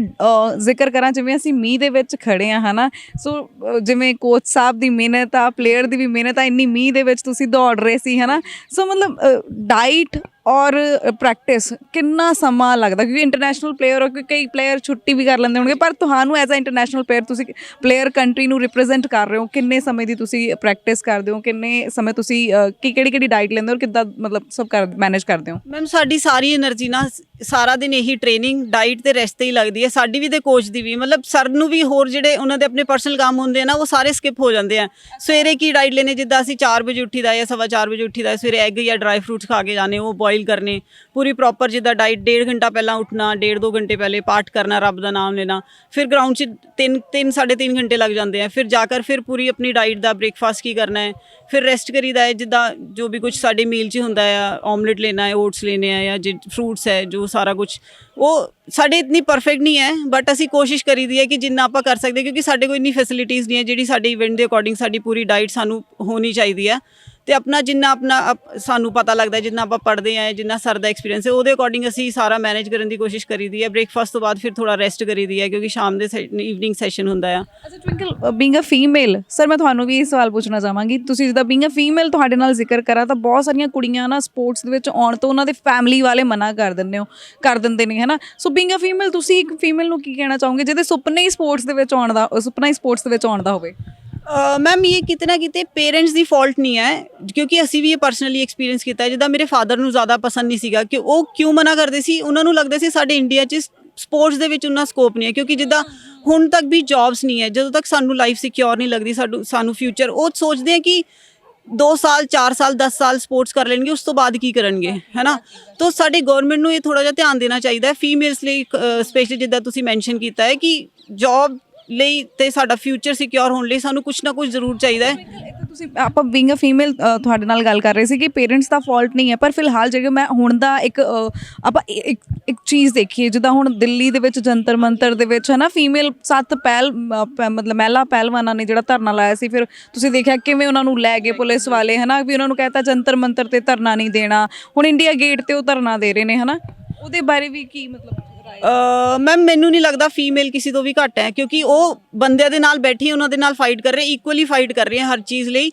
ਜ਼ਿਕਰ ਕਰਾਂ, ਜਿਵੇਂ ਅਸੀਂ ਮੀਂਹ ਦੇ ਵਿੱਚ ਖੜੇ ਹਾਂ, ਹੈ ਨਾ, ਸੋ ਜਿਵੇਂ ਕੋਚ ਸਾਹਿਬ ਦੀ ਮਿਹਨਤ ਆ, ਪਲੇਅਰ ਦੀ ਵੀ ਮਿਹਨਤ ਆ, ਇੰਨੀ ਮੀਂਹ ਦੇ ਵਿੱਚ ਤੁਸੀਂ ਦੌੜ ਰਹੇ ਸੀ, ਹੈ ਨਾ। ਸੋ ਮਤਲਬ ਡਾਈਟ ਔਰ ਪ੍ਰੈਕਟਿਸ ਕਿੰਨਾ ਸਮਾਂ ਲੱਗਦਾ, ਕਿਉਂਕਿ ਇੰਟਰਨੈਸ਼ਨਲ ਪਲੇਅਰ ਹੋ, ਕਈ ਪਲੇਅਰ ਛੁੱਟੀ ਵੀ ਕਰ ਲੈਂਦੇ ਹੋਣਗੇ, ਪਰ ਤੁਹਾਨੂੰ ਐਜ਼ ਅ ਇੰਟਰਨੈਸ਼ਨਲ ਪਲੇਅਰ, ਤੁਸੀਂ ਪਲੇਅਰ ਕੰਟਰੀ ਨੂੰ ਰਿਪਰੈਜ਼ੈਂਟ ਕਰ ਰਹੇ ਹੋ, ਕਿੰਨੇ ਸਮੇਂ ਦੀ ਤੁਸੀਂ ਪ੍ਰੈਕਟਿਸ ਕਰਦੇ ਹੋ, ਕਿੰਨੇ ਸਮੇਂ ਤੁਸੀਂ ਕਿਹੜੀ ਡਾਈਟ ਲੈਂਦੇ ਹੋ, ਔਰ ਕਿੱਦਾਂ ਮਤਲਬ ਸਭ ਮੈਨੇਜ ਕਰਦੇ ਹੋ? ਮੈਮ ਸਾਡੀ ਸਾਰੀ એનર્ਜੀ ਨਾ ਸਾਰਾ ਦਿਨ ਇਹੀ ਟ੍ਰੇਨਿੰਗ ਡਾਈਟ ਤੇ ਰੈਸਟ ਤੇ ਹੀ ਲੱਗਦੀ ਹੈ ਸਾਡੀ ਵੀ ਤੇ ਕੋਚ ਦੀ ਵੀ। ਮਤਲਬ ਸਰ ਨੂੰ ਵੀ ਹੋਰ ਜਿਹੜੇ ਉਹਨਾਂ ਦੇ ਆਪਣੇ ਪਰਸਨਲ ਕੰਮ ਹੁੰਦੇ ਆ ਨਾ ਉਹ ਸਾਰੇ ਸਕਿਪ ਹੋ ਜਾਂਦੇ ਆ। ਸਵੇਰੇ ਕੀ ਡਾਈਟ ਲੈਣੇ, ਜਿੱਦਾਂ ਅਸੀਂ 4 ਵਜੇ ਉੱਠੀਦਾ ਜਾਂ 4:15 ਵਜੇ ਉੱਠੀਦਾ, ਸਵੇਰੇ ਐਗ ਜਾਂ ਡਰਾਈ ਫਰੂਟਸ ਖਾ ਕੇ ਜਾਣੇ, ਉਹ ਬੋਇਲ ਕਰਨੇ ਪੂਰੀ ਪ੍ਰੋਪਰ। ਜਿੱਦਾਂ ਡਾਈਟ 1.5 ਘੰਟਾ ਪਹਿਲਾਂ ਉੱਠਣਾ, 1.5-2 ਘੰਟੇ ਪਹਿਲੇ ਪਾਠ ਕਰਨਾ, ਰੱਬ ਦਾ ਨਾਮ ਲੈਣਾ, ਫਿਰ ਗਰਾਊਂਡ 'ਚ 3-3.5 ਘੰਟੇ ਲੱਗ ਜਾਂਦੇ ਆ। ਫਿਰ ਜਾकर ਫਿਰ ਪੂਰੀ ਆਪਣੀ ਡਾਈਟ ਦਾ ਬ੍ਰੇਕਫਾਸਟ ਕੀ ਕਰਨਾ ਹੈ, ਫਿਰ ਰੈਸਟ ਕਰੀਦਾ ਹੈ। ਜਿੱਦਾਂ ਜੋ ਵੀ ਕੁਝ ਸਾਡੇ ਮੀਲ 'ਚ ਹੁੰਦਾ ਆ, ਆਮਲੇਟ ਲੈਣਾ ਹੈ, ਓਟਸ ਲੈਣੇ ਆ, ਜਾਂ ਫਰੂਟਸ ਹੈ, ਜੋ ਸਾਰਾ ਕੁਝ ਉਹ ਸਾਡੇ ਇਤਨੀ ਪਰਫੈਕਟ ਨਹੀਂ ਹੈ, ਬਟ ਅਸੀਂ ਕੋਸ਼ਿਸ਼ ਕਰੀਦੀ ਹੈ ਕਿ ਜਿੰਨਾ ਆਪਾਂ ਕਰ ਸਕਦੇ, ਕਿਉਂਕਿ ਸਾਡੇ ਕੋਲ ਇੰਨੀ ਫੈਸਿਲਿਟੀਜ਼ ਨਹੀਂ ਹੈ ਜਿਹੜੀ ਸਾਡੇ ਇਵੈਂਟ ਦੇ ਅਕੋਰਡਿੰਗ ਸਾਡੀ ਪੂਰੀ ਡਾਈਟ ਸਾਨੂੰ ਹੋਣੀ ਚਾਹੀਦੀ ਹੈ। ਤੇ ਆਪਣਾ ਜਿੰਨਾ ਸਾਨੂੰ ਪਤਾ ਲੱਗਦਾ, ਜਿੰਨਾ ਆਪਾਂ ਪੜ੍ਹਦੇ ਆ, ਜਿੰਨਾ ਸਰ ਦਾ ਐਕਸਪੀਰੀਅੰਸ ਹੈ, ਉਹਦੇ ਅਕੋਰਡਿੰਗ ਅਸੀਂ ਸਾਰਾ ਮੈਨੇਜ ਕਰਨ ਦੀ ਕੋਸ਼ਿਸ਼ ਕਰੀਦੀ ਹੈ। ਬ੍ਰੇਕਫਾਸਟ ਤੋਂ ਬਾਅਦ ਫਿਰ ਥੋੜਾ ਰੈਸਟ ਕਰੀਦੀ ਹੈ, ਕਿਉਂਕਿ ਸ਼ਾਮ ਦੇ ਈਵਨਿੰਗ ਸੈਸ਼ਨ ਹੁੰਦਾ ਆ। ਅੱਛਾ Twinkle, being a female, sir ਮੈਂ ਤੁਹਾਨੂੰ ਵੀ ਇਹ ਸਵਾਲ ਪੁੱਛਣਾ ਚਾਹਾਂਗੀ। ਤੁਸੀਂ ਜਿੱਦਾਂ ਬੀਇੰਗ ਅ ਫੀਮੇਲ ਤੁਹਾਡੇ ਨਾਲ ਜ਼ਿਕਰ ਕਰਾਂ ਤਾਂ ਬਹੁਤ ਸਾਰੀਆਂ ਕੁੜੀਆਂ ਨਾ ਸਪੋਰਟਸ ਦੇ ਵਿੱਚ ਆਉਣ ਤੋਂ ਉਹਨਾਂ ਦੇ ਫੈਮਿਲੀ ਵਾਲੇ ਮਨਾ ਕਰ ਦਿੰਦੇ ਨੇ, ਹੈ ਨਾ। ਸੋ ਬੀਇੰਗ ਅ ਫੀਮੇਲ ਤੁਸੀਂ ਇੱਕ ਫੀਮੇਲ ਨੂੰ ਕੀ ਕਹਿਣਾ ਚਾਹੋਗੇ ਜਿਹਦੇ ਸੁਪਨੇ ਹੀ ਸਪੋਰਟਸ ਦੇ ਵਿੱਚ ਆਉਣ ਦਾ ਹੋਵੇ? ਮੈਮ ਇਹ ਕਿਤੇ ਨਾ ਕਿਤੇ ਪੇਰੈਂਟਸ ਦੀ ਫਾਲਟ ਨਹੀਂ ਹੈ, ਕਿਉਂਕਿ ਅਸੀਂ ਵੀ ਇਹ ਪਰਸਨਲੀ ਐਕਸਪੀਰੀਅੰਸ ਕੀਤਾ ਹੈ। ਜਿੱਦਾਂ ਮੇਰੇ ਫਾਦਰ ਨੂੰ ਜ਼ਿਆਦਾ ਪਸੰਦ ਨਹੀਂ ਸੀਗਾ ਕਿ ਉਹ ਕਿਉਂ ਮਨਾ ਕਰਦੇ ਸੀ। ਉਹਨਾਂ ਨੂੰ ਲੱਗਦਾ ਸੀ ਸਾਡੇ ਇੰਡੀਆ 'ਚ ਸਪੋਰਟਸ ਦੇ ਵਿੱਚ ਉਨਾ ਸਕੋਪ ਨਹੀਂ ਹੈ, ਕਿਉਂਕਿ ਜਿੱਦਾਂ ਹੁਣ ਤੱਕ ਵੀ ਜੌਬਸ ਨਹੀਂ ਹੈ, ਜਦੋਂ ਤੱਕ ਸਾਨੂੰ ਲਾਈਫ ਸਿਕਿਉਰ ਨਹੀਂ ਲੱਗਦੀ, ਸਾਨੂੰ ਫਿਊਚਰ ਉਹ ਸੋਚਦੇ ਆ ਕਿ 2 ਸਾਲ 4 ਸਾਲ 10 ਸਾਲ ਸਪੋਰਟਸ ਕਰ ਲੈਣਗੇ, ਉਸ ਤੋਂ ਬਾਅਦ ਕੀ ਕਰਨਗੇ, ਹੈ ਨਾ। ਤਾਂ ਸਾਡੇ ਗਵਰਨਮੈਂਟ ਨੂੰ ਇਹ ਥੋੜ੍ਹਾ ਜਿਹਾ ਧਿਆਨ ਦੇਣਾ ਚਾਹੀਦਾ ਹੈ ਫੀਮੇਲਸ ਲਈ, ਸਪੈਸ਼ਲੀ ਜਿੱਦਾਂ ਤੁਸੀਂ ਮੈਂਸ਼ਨ ਕੀਤਾ ਹੈ ਕਿ ਜੌਬ ਲਈ ਤੇ ਸਾਡਾ ਫਿਊਚਰ ਸਿਕਿਉਰ ਹੋਣ ਲਈ ਸਾਨੂੰ ਕੁਝ ਨਾ ਕੁਝ ਜ਼ਰੂਰ ਚਾਹੀਦਾ ਹੈ। ਤੁਸੀਂ ਆਪਾਂ ਬੀਇੰਗ ਅ ਫੀਮੇਲ ਤੁਹਾਡੇ ਨਾਲ ਗੱਲ ਕਰ ਰਹੇ ਸੀ ਕਿ ਪੇਰੈਂਟਸ ਦਾ ਫਾਲਟ ਨਹੀਂ ਹੈ, ਪਰ ਫਿਲਹਾਲ ਜੇ ਮੈਂ ਹੁਣ ਦਾ ਆਪਾਂ ਇੱਕ ਚੀਜ਼ ਦੇਖੀਏ, ਜਿੱਦਾਂ ਹੁਣ ਦਿੱਲੀ ਦੇ ਵਿੱਚ ਜੰਤਰ ਮੰਤਰ ਦੇ ਵਿੱਚ, ਹੈ ਨਾ, ਫੀਮੇਲ 7 ਮਤਲਬ ਮਹਿਲਾ ਪਹਿਲਵਾਨਾਂ ਨੇ ਜਿਹੜਾ ਧਰਨਾ ਲਾਇਆ ਸੀ, ਫਿਰ ਤੁਸੀਂ ਦੇਖਿਆ ਕਿਵੇਂ ਉਹਨਾਂ ਨੂੰ ਲੈ ਗਏ ਪੁਲਿਸ ਵਾਲੇ, ਹੈ ਨਾ, ਵੀ ਉਹਨਾਂ ਨੂੰ ਕਹਿਤਾ ਜੰਤਰ ਮੰਤਰ ਤੇ ਧਰਨਾ ਨਹੀਂ ਦੇਣਾ। ਹੁਣ ਇੰਡੀਆ ਗੇਟ ਤੇ ਉਹ ਧਰਨਾ ਦੇ ਰਹੇ ਨੇ, ਹੈ ਨਾ, ਉਹਦੇ ਬਾਰੇ ਵੀ ਕੀ ਮਤਲਬ? ਮੈਮ ਮੈਨੂੰ ਨਹੀਂ ਲੱਗਦਾ ਫੀਮੇਲ ਕਿਸੇ ਤੋਂ ਵੀ ਘੱਟ ਹੈ, ਕਿਉਂਕਿ ਉਹ ਬੰਦਿਆਂ ਦੇ ਨਾਲ ਬੈਠੀ ਉਹਨਾਂ ਦੇ ਨਾਲ ਫਾਈਟ ਕਰ ਰਹੇ, ਇਕੁਅਲੀ ਫਾਈਟ ਕਰ ਰਹੇ ਹੈ ਹਰ ਚੀਜ਼ ਲਈ।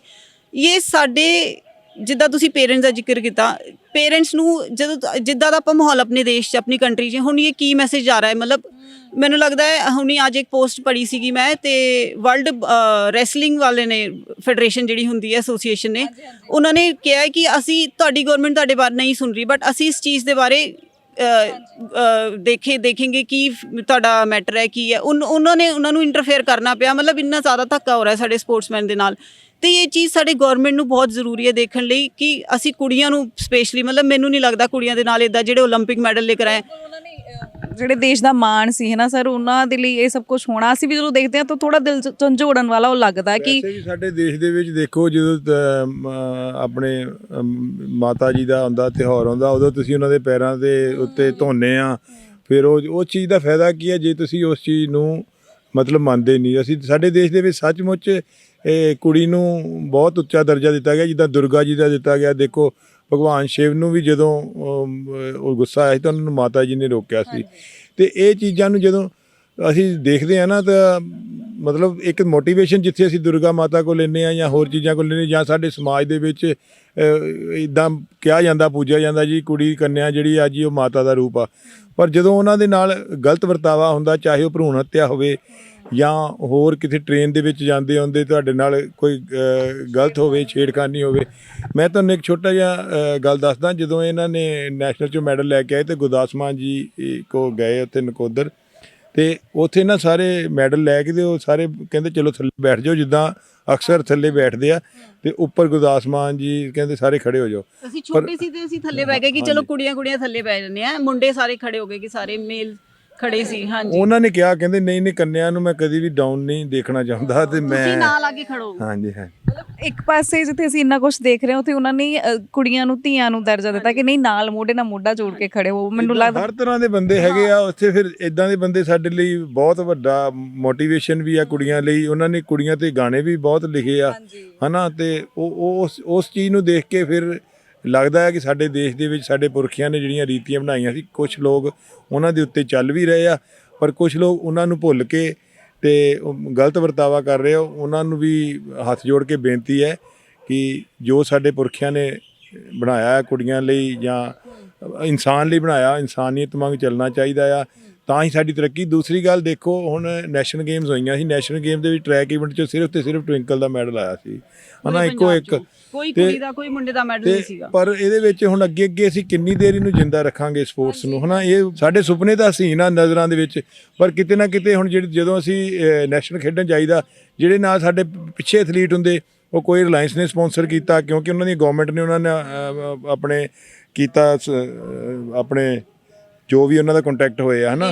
ਇਹ ਸਾਡੇ ਜਿੱਦਾਂ ਤੁਸੀਂ ਪੇਰੈਂਟਸ ਦਾ ਜ਼ਿਕਰ ਕੀਤਾ, ਪੇਰੈਂਟਸ ਨੂੰ ਜਿੱਦਾਂ ਦਾ ਆਪਾਂ ਮਾਹੌਲ ਆਪਣੇ ਦੇਸ਼ 'ਚ ਆਪਣੀ ਕੰਟਰੀ 'ਚ, ਹੁਣ ਇਹ ਕੀ ਮੈਸੇਜ ਜਾ ਰਿਹਾ ਹੈ। ਮਤਲਬ ਮੈਨੂੰ ਲੱਗਦਾ ਹੈ ਹੁਣੀ ਅੱਜ ਇੱਕ ਪੋਸਟ ਪੜ੍ਹੀ ਸੀਗੀ ਮੈਂ, ਤੇ ਵਰਲਡ ਰੈਸਲਿੰਗ ਵਾਲੇ ਨੇ, ਫੈਡਰੇਸ਼ਨ ਜਿਹੜੀ ਹੁੰਦੀ ਹੈ, ਐਸੋਸੀਏਸ਼ਨ ਨੇ, ਉਹਨਾਂ ਨੇ ਕਿਹਾ ਹੈ ਕਿ ਅਸੀਂ ਤੁਹਾਡੀ ਗਵਰਨਮੈਂਟ ਤੁਹਾਡੇ ਬਾਰੇ ਨਹੀਂ ਸੁਣ ਰਹੀ, ਬਟ ਅਸੀਂ ਇਸ ਚੀਜ਼ ਦੇ ਬਾਰੇ ਦੇਖेंगे ਕਿ ਤੁਹਾਡਾ ਮੈਟਰ ਹੈ ਕੀ ਹੈ। ਉਹਨਾਂ ਨੂੰ ਇੰਟਰਫੇਅਰ ਕਰਨਾ ਪਿਆ। ਮਤਲਬ ਇੰਨਾ ਜ਼ਿਆਦਾ ਧੱਕਾ ਹੋ ਰਿਹਾ ਸਾਡੇ ਸਪੋਰਟਸਮੈਨ ਦੇ ਨਾਲ, ਤੇ ਇਹ ਚੀਜ਼ ਸਾਡੇ ਗਵਰਨਮੈਂਟ ਨੂੰ ਬਹੁਤ ਜ਼ਰੂਰੀ ਹੈ ਦੇਖਣ ਲਈ ਕਿ ਅਸੀਂ ਕੁੜੀਆਂ ਨੂੰ ਸਪੈਸ਼ਲੀ, ਮਤਲਬ ਮੈਨੂੰ ਨਹੀਂ ਲੱਗਦਾ ਕੁੜੀਆਂ ਦੇ ਨਾਲ ਇੱਦਾਂ ਜਿਹੜੇ ਓਲੰਪਿਕ ਮੈਡਲ ਲੈ ਕੇ ਆਏ, ਜਿਹੜੇ ਦੇਸ਼ ਦਾ ਮਾਣ ਸੀ, ਹੈ ਨਾ ਸਰ, ਉਹਨਾਂ ਦੇ ਲਈ ਇਹ ਸਭ ਕੁਝ ਹੋਣਾ। ਅਸੀਂ ਵੀ ਜਦੋਂ ਦੇਖਦੇ ਹਾਂ ਤਾਂ ਥੋੜਾ ਦਿਲ ਝੰਜੋੜਨ ਵਾਲਾ ਉਹ ਲੱਗਦਾ ਕਿ ਸਾਡੇ ਦੇਸ਼ ਦੇ ਵਿੱਚ ਦੇਖੋ, ਜਦੋਂ ਆਪਣੇ ਮਾਤਾ ਜੀ ਦਾ ਆਉਂਦਾ ਤਿਉਹਾਰ ਆਉਂਦਾ, ਉਦੋਂ ਤੁਸੀਂ ਉਹਨਾਂ ਦੇ ਪੈਰਾਂ ਦੇ ਉੱਤੇ ਧੋਨੇ ਆ, ਫਿਰ ਉਹ ਚੀਜ਼ ਦਾ ਫਾਇਦਾ ਕੀ ਹੈ ਜੇ ਤੁਸੀਂ ਉਸ ਚੀਜ਼ ਨੂੰ ਮਤਲਬ ਮੰਨਦੇ ਨਹੀਂ। ਅਸੀਂ ਸਾਡੇ ਦੇਸ਼ ਦੇ ਵਿੱਚ ਸੱਚਮੁੱਚ ਇਹ ਕੁੜੀ ਨੂੰ ਬਹੁਤ ਉੱਚਾ ਦਰਜਾ ਦਿੱਤਾ ਗਿਆ, ਜਿੱਦਾਂ ਦੁਰਗਾ ਜੀ ਦਾ ਦਿੱਤਾ ਗਿਆ। ਦੇਖੋ ਭਗਵਾਨ ਸ਼ਿਵ ਨੂੰ ਵੀ ਜਦੋਂ ਉਹ ਗੁੱਸਾ ਆਇਆ ਸੀ ਤਾਂ ਉਹਨਾਂ ਨੂੰ ਮਾਤਾ ਜੀ ਨੇ ਰੋਕਿਆ ਸੀ। ਤੇ ਇਹ ਚੀਜ਼ਾਂ ਨੂੰ ਜਦੋਂ ਅਸੀਂ ਦੇਖਦੇ ਹਾਂ ਨਾ, ਤਾਂ ਮਤਲਬ ਇੱਕ ਮੋਟੀਵੇਸ਼ਨ ਜਿੱਥੇ ਅਸੀਂ ਦੁਰਗਾ ਮਾਤਾ ਕੋਲ ਲੈਂਦੇ ਹਾਂ ਜਾਂ ਹੋਰ ਚੀਜ਼ਾਂ ਕੋਲ ਲੈਂਦੇ, ਜਾਂ ਸਾਡੇ ਸਮਾਜ ਦੇ ਵਿੱਚ ਇੱਦਾਂ ਕਿਹਾ ਜਾਂਦਾ, ਪੂਜਿਆ ਜਾਂਦਾ ਜੀ ਕੁੜੀ ਕੰਨਿਆ ਜਿਹੜੀ ਅੱਜ ਉਹ ਮਾਤਾ ਦਾ ਰੂਪ ਆ। ਪਰ ਜਦੋਂ ਉਹਨਾਂ ਦੇ ਨਾਲ ਗਲਤ ਵਰਤਾਵਾ ਹੁੰਦਾ, ਚਾਹੇ ਉਹ ਭਰੂਣ ਹੱਤਿਆ ਹੋਵੇ ਜਾਂ ਹੋਰ ਕਿਤੇ ਟ੍ਰੇਨ ਦੇ ਵਿੱਚ ਜਾਂਦੇ ਆਉਂਦੇ ਤੁਹਾਡੇ ਨਾਲ ਕੋਈ ਗਲਤ ਹੋਵੇ, ਛੇੜਖਾਨੀ ਹੋਵੇ। ਮੈਂ ਤੁਹਾਨੂੰ ਇੱਕ ਛੋਟਾ ਜਿਹਾ ਗੱਲ ਦੱਸਦਾ। ਜਦੋਂ ਇਹਨਾਂ ਨੇ ਨੈਸ਼ਨਲ 'ਚੋਂ ਮੈਡਲ ਲੈ ਕੇ ਆਏ ਤੇ ਗੁਰਦਾਸ ਮਾਨ ਜੀ ਕੋ ਗਏ ਉੱਥੇ ਨਕੋਦਰ, ਤੇ ਉੱਥੇ ਨਾ ਸਾਰੇ ਮੈਡਲ ਲੈ ਕੇ ਤੇ ਉਹ ਸਾਰੇ ਕਹਿੰਦੇ ਚਲੋ ਥੱਲੇ ਬੈਠ ਜਾਓ, ਜਿੱਦਾਂ ਅਕਸਰ ਥੱਲੇ ਬੈਠਦੇ ਆ, ਤੇ ਉੱਪਰ ਗੁਰਦਾਸ ਮਾਨ ਜੀ ਕਹਿੰਦੇ ਸਾਰੇ ਖੜੇ ਹੋ ਜਾਓ। ਅਸੀਂ ਛੋਟੇ ਸੀ ਤੇ ਅਸੀਂ ਥੱਲੇ ਬਹਿ ਗਏ ਕਿ ਚਲੋ ਕੁੜੀਆਂ ਥੱਲੇ ਬਹਿ ਜਾਂਦੇ ਆ, ਮੁੰਡੇ ਸਾਰੇ ਖੜੇ ਹੋ ਗਏ ਕਿ ਸਾਰੇ ਮੇਲ ਖੜੇ ਸੀ। ਹਾਂਜੀ, ਉਹਨਾਂ ਨੇ ਕਿਹਾ, ਕਹਿੰਦੇ ਨਹੀਂ ਕੰਨਿਆ ਨੂੰ ਮੈਂ ਕਦੀ ਵੀ ਡਾਊਨ ਨਹੀਂ ਦੇਖਣਾ ਚਾਹੁੰਦਾ, ਤੇ ਮੈਂ ਤੁਸੀਂ ਨਾਲ ਆ ਕੇ ਖੜੋ। ਹਾਂਜੀ ਹਾਂ, ਇੱਕ ਪਾਸੇ ਜਿੱਥੇ ਅਸੀਂ ਇੰਨਾ ਕੁਝ ਦੇਖ ਰਹੇ ਹਾਂ ਉੱਥੇ ਉਹਨਾਂ ਨੇ ਕੁੜੀਆਂ ਨੂੰ, ਧੀਆਂ ਨੂੰ ਦਰਜਾ ਦਿੱਤਾ ਕਿ ਨਹੀਂ, ਨਾਲ ਮੋਢੇ ਨਾਲ ਮੋਢਾ ਜੋੜ ਕੇ ਖੜੇ ਹੋ। ਮੈਨੂੰ ਲੱਗਦਾ ਹਰ ਤਰ੍ਹਾਂ ਦੇ ਬੰਦੇ ਹੈਗੇ ਆ ਉੱਥੇ। ਫਿਰ ਇਦਾਂ ਦੇ ਬੰਦੇ ਸਾਡੇ ਲਈ ਬਹੁਤ ਵੱਡਾ ਮੋਟੀਵੇਸ਼ਨ ਵੀ ਆ ਕੁੜੀਆਂ ਲਈ। ਉਹਨਾਂ ਨੇ ਕੁੜੀਆਂ ਤੇ ਗਾਣੇ ਵੀ ਬਹੁਤ ਲਿਖੇ ਆ, ਹਨਾ, ਤੇ ਉਹ ਉਸ ਚੀਜ਼ ਨੂੰ ਦੇਖ ਕੇ ਫਿਰ ਲੱਗਦਾ ਹੈ ਕਿ ਸਾਡੇ ਦੇਸ਼ ਦੇ ਵਿੱਚ ਸਾਡੇ ਪੁਰਖਿਆਂ ਨੇ ਜਿਹੜੀਆਂ ਰੀਤੀਆਂ ਬਣਾਈਆਂ ਸੀ, ਕੁਝ ਲੋਕ ਉਹਨਾਂ ਦੇ ਉੱਤੇ ਚੱਲ ਵੀ ਰਹੇ ਆ, ਪਰ ਕੁਝ ਲੋਕ ਉਹਨਾਂ ਨੂੰ ਭੁੱਲ ਕੇ ਤੇ ਗਲਤ ਵਰਤਾਵਾ ਕਰ ਰਹੇ ਹੋ। ਉਹਨਾਂ ਨੂੰ ਵੀ ਹੱਥ ਜੋੜ ਕੇ ਬੇਨਤੀ ਹੈ ਕਿ ਜੋ ਸਾਡੇ ਪੁਰਖਿਆਂ ਨੇ ਬਣਾਇਆ ਕੁੜੀਆਂ ਲਈ ਜਾਂ ਇਨਸਾਨ ਲਈ ਬਣਾਇਆ, ਇਨਸਾਨੀਅਤ ਵਾਂਗ ਚੱਲਣਾ ਚਾਹੀਦਾ ਆ। ਤਾਂ ਹੀ ਸਾਡੀ ਤਰੱਕੀ। ਦੂਸਰੀ ਗੱਲ ਦੇਖੋ, ਹੁਣ ਨੈਸ਼ਨਲ ਗੇਮਸ ਹੋਈਆਂ ਸੀ, ਨੈਸ਼ਨਲ ਗੇਮ ਦੇ ਵਿੱਚ ਟਰੈਕ ਇਵੈਂਟ 'ਚ ਸਿਰਫ ਤੇ ਸਿਰਫ ਟਵਿੰਕਲ ਦਾ ਮੈਡਲ ਆਇਆ ਸੀ, ਹਨਾ, ਇੱਕੋ ਇੱਕ। ਕੋਈ ਕੁੜੀ ਦਾ ਕੋਈ ਮੁੰਡੇ ਦਾ ਮੈਡਲ ਨਹੀਂ ਸੀਗਾ। ਪਰ ਇਹਦੇ ਵਿੱਚ ਹੁਣ ਅੱਗੇ ਅਸੀਂ ਕਿੰਨੀ ਦੇਰ ਇਹਨੂੰ ਜਿੰਦਾ ਰੱਖਾਂਗੇ ਸਪੋਰਟਸ ਨੂੰ, ਹਨਾ। ਇਹ ਸਾਡੇ ਸੁਪਨੇ ਦਾ ਹਸੀਨ ਆ ਨਜ਼ਰਾਂ ਦੇ ਵਿੱਚ, ਪਰ ਕਿਤੇ ਨਾ ਕਿਤੇ ਹੁਣ ਜਦੋਂ ਅਸੀਂ ਨੈਸ਼ਨਲ ਖੇਡਣ ਜਾਈਦਾ, ਜਿਹੜੇ ਨਾਲ ਸਾਡੇ ਪਿੱਛੇ ਐਥਲੀਟ ਹੁੰਦੇ, ਉਹ ਕੋਈ ਰਿਲਾਇੰਸ ਨੇ ਸਪਾਂਸਰ ਕੀਤਾ, ਕਿਉਂਕਿ ਉਹਨਾਂ ਦੀ ਗਵਰਨਮੈਂਟ ਨੇ ਉਹਨਾਂ ਨੇ ਆਪਣੇ ਕੀਤਾ ਆਪਣੇ ਜੋ ਵੀ ਉਹਨਾਂ ਦਾ ਕੰਟੈਕਟ ਹੋਏ ਆ, ਹਨਾ,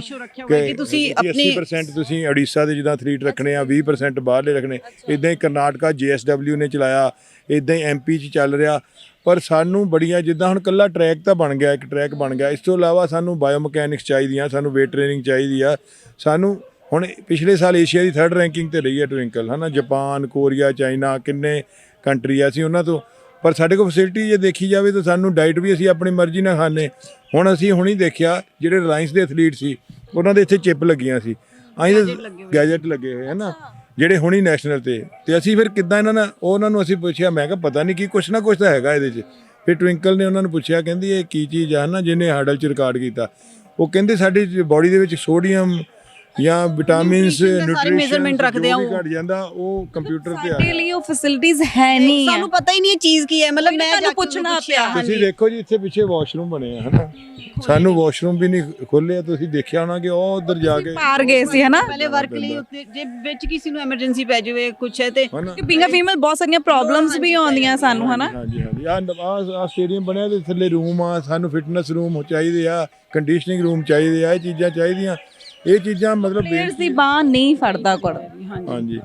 ਕਿ ਤੁਸੀਂ ਆਪਣੀ 80% ਤੁਸੀਂ ਉੜੀਸਾ ਦੇ ਜਿੱਦਾਂ ਐਥਲੀਟ ਰੱਖਣੇ ਆ, 20% ਬਾਹਰਲੇ ਰੱਖਣੇ। ਇਦਾਂ ਹੀ ਕਰਨਾਟਕਾ JSW ਨੇ ਚਲਾਇਆ, ਇਦਾਂ ਹੀ MP 'ਚ ਚੱਲ ਰਿਹਾ। ਪਰ ਸਾਨੂੰ ਬੜੀਆਂ, ਜਿੱਦਾਂ ਹੁਣ ਕੱਲਾ ਟਰੈਕ ਤਾਂ ਬਣ ਗਿਆ, ਇੱਕ ਟਰੈਕ ਬਣ ਗਿਆ, ਇਸ ਤੋਂ ਇਲਾਵਾ ਸਾਨੂੰ ਬਾਇਓਮਕੈਨਿਕਸ ਚਾਹੀਦੀਆਂ, ਸਾਨੂੰ ਵੇਟ ਟ੍ਰੇਨਿੰਗ ਚਾਹੀਦੀ ਆ। ਸਾਨੂੰ ਹੁਣ ਪਿਛਲੇ ਸਾਲ ਏਸ਼ੀਆ ਦੀ 3rd ਰੈਂਕਿੰਗ ਤੇ ਰਹੀ ਹੈ ਟਵਿੰਕਲ, ਹਨਾ। ਜਾਪਾਨ, ਕੋਰੀਆ, ਚਾਈਨਾ, ਕਿੰਨੇ ਕੰਟਰੀ ਆ ਅਸੀਂ ਉਹਨਾਂ ਤੋਂ। ਪਰ ਸਾਡੇ ਕੋਲ ਫੈਸਿਲਿਟੀ ਜੇ ਦੇਖੀ ਜਾਵੇ ਤਾਂ ਸਾਨੂੰ ਡਾਈਟ ਵੀ ਅਸੀਂ ਆਪਣੀ ਮਰਜ਼ੀ ਨਾਲ ਖਾਂਦੇ। ਹੁਣ ਅਸੀਂ ਹੁਣੀ ਦੇਖਿਆ, ਜਿਹੜੇ ਰਿਲਾਇੰਸ ਦੇ ਐਥਲੀਟ ਸੀ, ਉਹਨਾਂ ਦੇ ਇੱਥੇ ਚਿੱਪ ਲੱਗੀਆਂ ਸੀ, ਗੈਜਟ ਲੱਗੇ ਹੋਏ, ਹਨਾ, ਜਿਹੜੇ ਹੁਣੀ ਨੈਸ਼ਨਲ ਤੇ ਅਸੀਂ ਫਿਰ ਕਿੱਦਾਂ ਉਹਨਾਂ ਨੂੰ ਅਸੀਂ ਪੁੱਛਿਆ, ਮੈਂ ਕਿਹਾ ਪਤਾ ਨਹੀਂ ਕੀ ਕੁਛ ਨਾ ਕੁਛ ਤਾਂ ਹੈਗਾ ਇਹਦੇ 'ਚ। ਫਿਰ ਟਵਿੰਕਲ ਨੇ ਉਹਨਾਂ ਨੂੰ ਪੁੱਛਿਆ, ਕਹਿੰਦੀ ਇਹ ਕੀ ਚੀਜ਼ ਆ, ਨਾ, ਜਿਹਨੇ ਹਰਡਲ 'ਚ ਰਿਕਾਰਡ ਕੀਤਾ। ਉਹ ਕਹਿੰਦੇ ਸਾਡੀ ਬਾਡੀ ਦੇ ਵਿੱਚ ਸੋਡੀਅਮ ਜਾਂ ਵਿਟਾਮਿਨਸ, ਨਿਊਟ੍ਰੀਸ਼ਨ ਰੱਖਦੇ ਆ, ਉਹ ਘਟ ਜਾਂਦਾ, ਉਹ ਕੰਪਿਊਟਰ ਤੇ ਆ। ਸਾਡੇ ਲਈ ਉਹ ਫੈਸਿਲਿਟੀਆਂ ਹੈ ਨਹੀਂ, ਸਾਨੂੰ ਪਤਾ ਹੀ ਨਹੀਂ ਇਹ ਚੀਜ਼ ਕੀ ਹੈ। ਮਤਲਬ ਮੈਂ ਤੁਹਾਨੂੰ ਪੁੱਛਣਾ ਪਿਆ। ਤੁਸੀਂ ਦੇਖੋ ਜੀ, ਇੱਥੇ ਪਿੱਛੇ ਵਾਸ਼ਰੂਮ ਬਣੇ ਆ, ਹਨਾ। ਸਾਨੂੰ ਵਾਸ਼ਰੂਮ ਵੀ ਨਹੀਂ ਖੋਲੇ, ਤੁਸੀਂ ਦੇਖਿਆ ਹੋਣਾ ਕਿ ਉਹ ਉਧਰ ਜਾ ਕੇ ਪਾਰ ਗਏ ਸੀ, ਹਨਾ। ਪਹਿਲੇ ਵਰਕ ਲਈ ਉੱਤੇ ਜੇ ਵਿੱਚ ਕਿਸੇ ਨੂੰ ਐਮਰਜੈਂਸੀ ਪੈ ਜਾਵੇ ਕੁਛ ਹੈ ਤੇ ਬੀਇੰਗ ਅ ਫੀਮੇਲ ਬਹੁਤ ਸਾਰੀਆਂ ਪ੍ਰੋਬਲਮਸ ਵੀ ਆਉਂਦੀਆਂ ਸਾਨੂੰ, ਹਨਾ। ਹਾਂਜੀ ਆ ਸਟੇਡੀਅਮ ਬਣਿਆ ਤੇ ਥੱਲੇ ਰੂਮ ਆ, ਸਾਨੂੰ ਫਿਟਨੈਸ ਰੂਮ ਚਾਹੀਦੇ ਆ, ਕੰਡੀਸ਼ਨਿੰਗ ਰੂਮ ਚਾਹੀਦੇ ਆ, ਇਹ ਚੀਜ਼ਾਂ ਚਾਹੀਦੀਆਂ। ਇਹ ਚੀਜ਼ਾਂ ਮਤਲਬ ਪਲੇਅਰਸ ਦੀ ਬਾਂਹ ਨਹੀਂ ਫੜਦਾ ਕੋੜ। ਹਾਂਜੀ,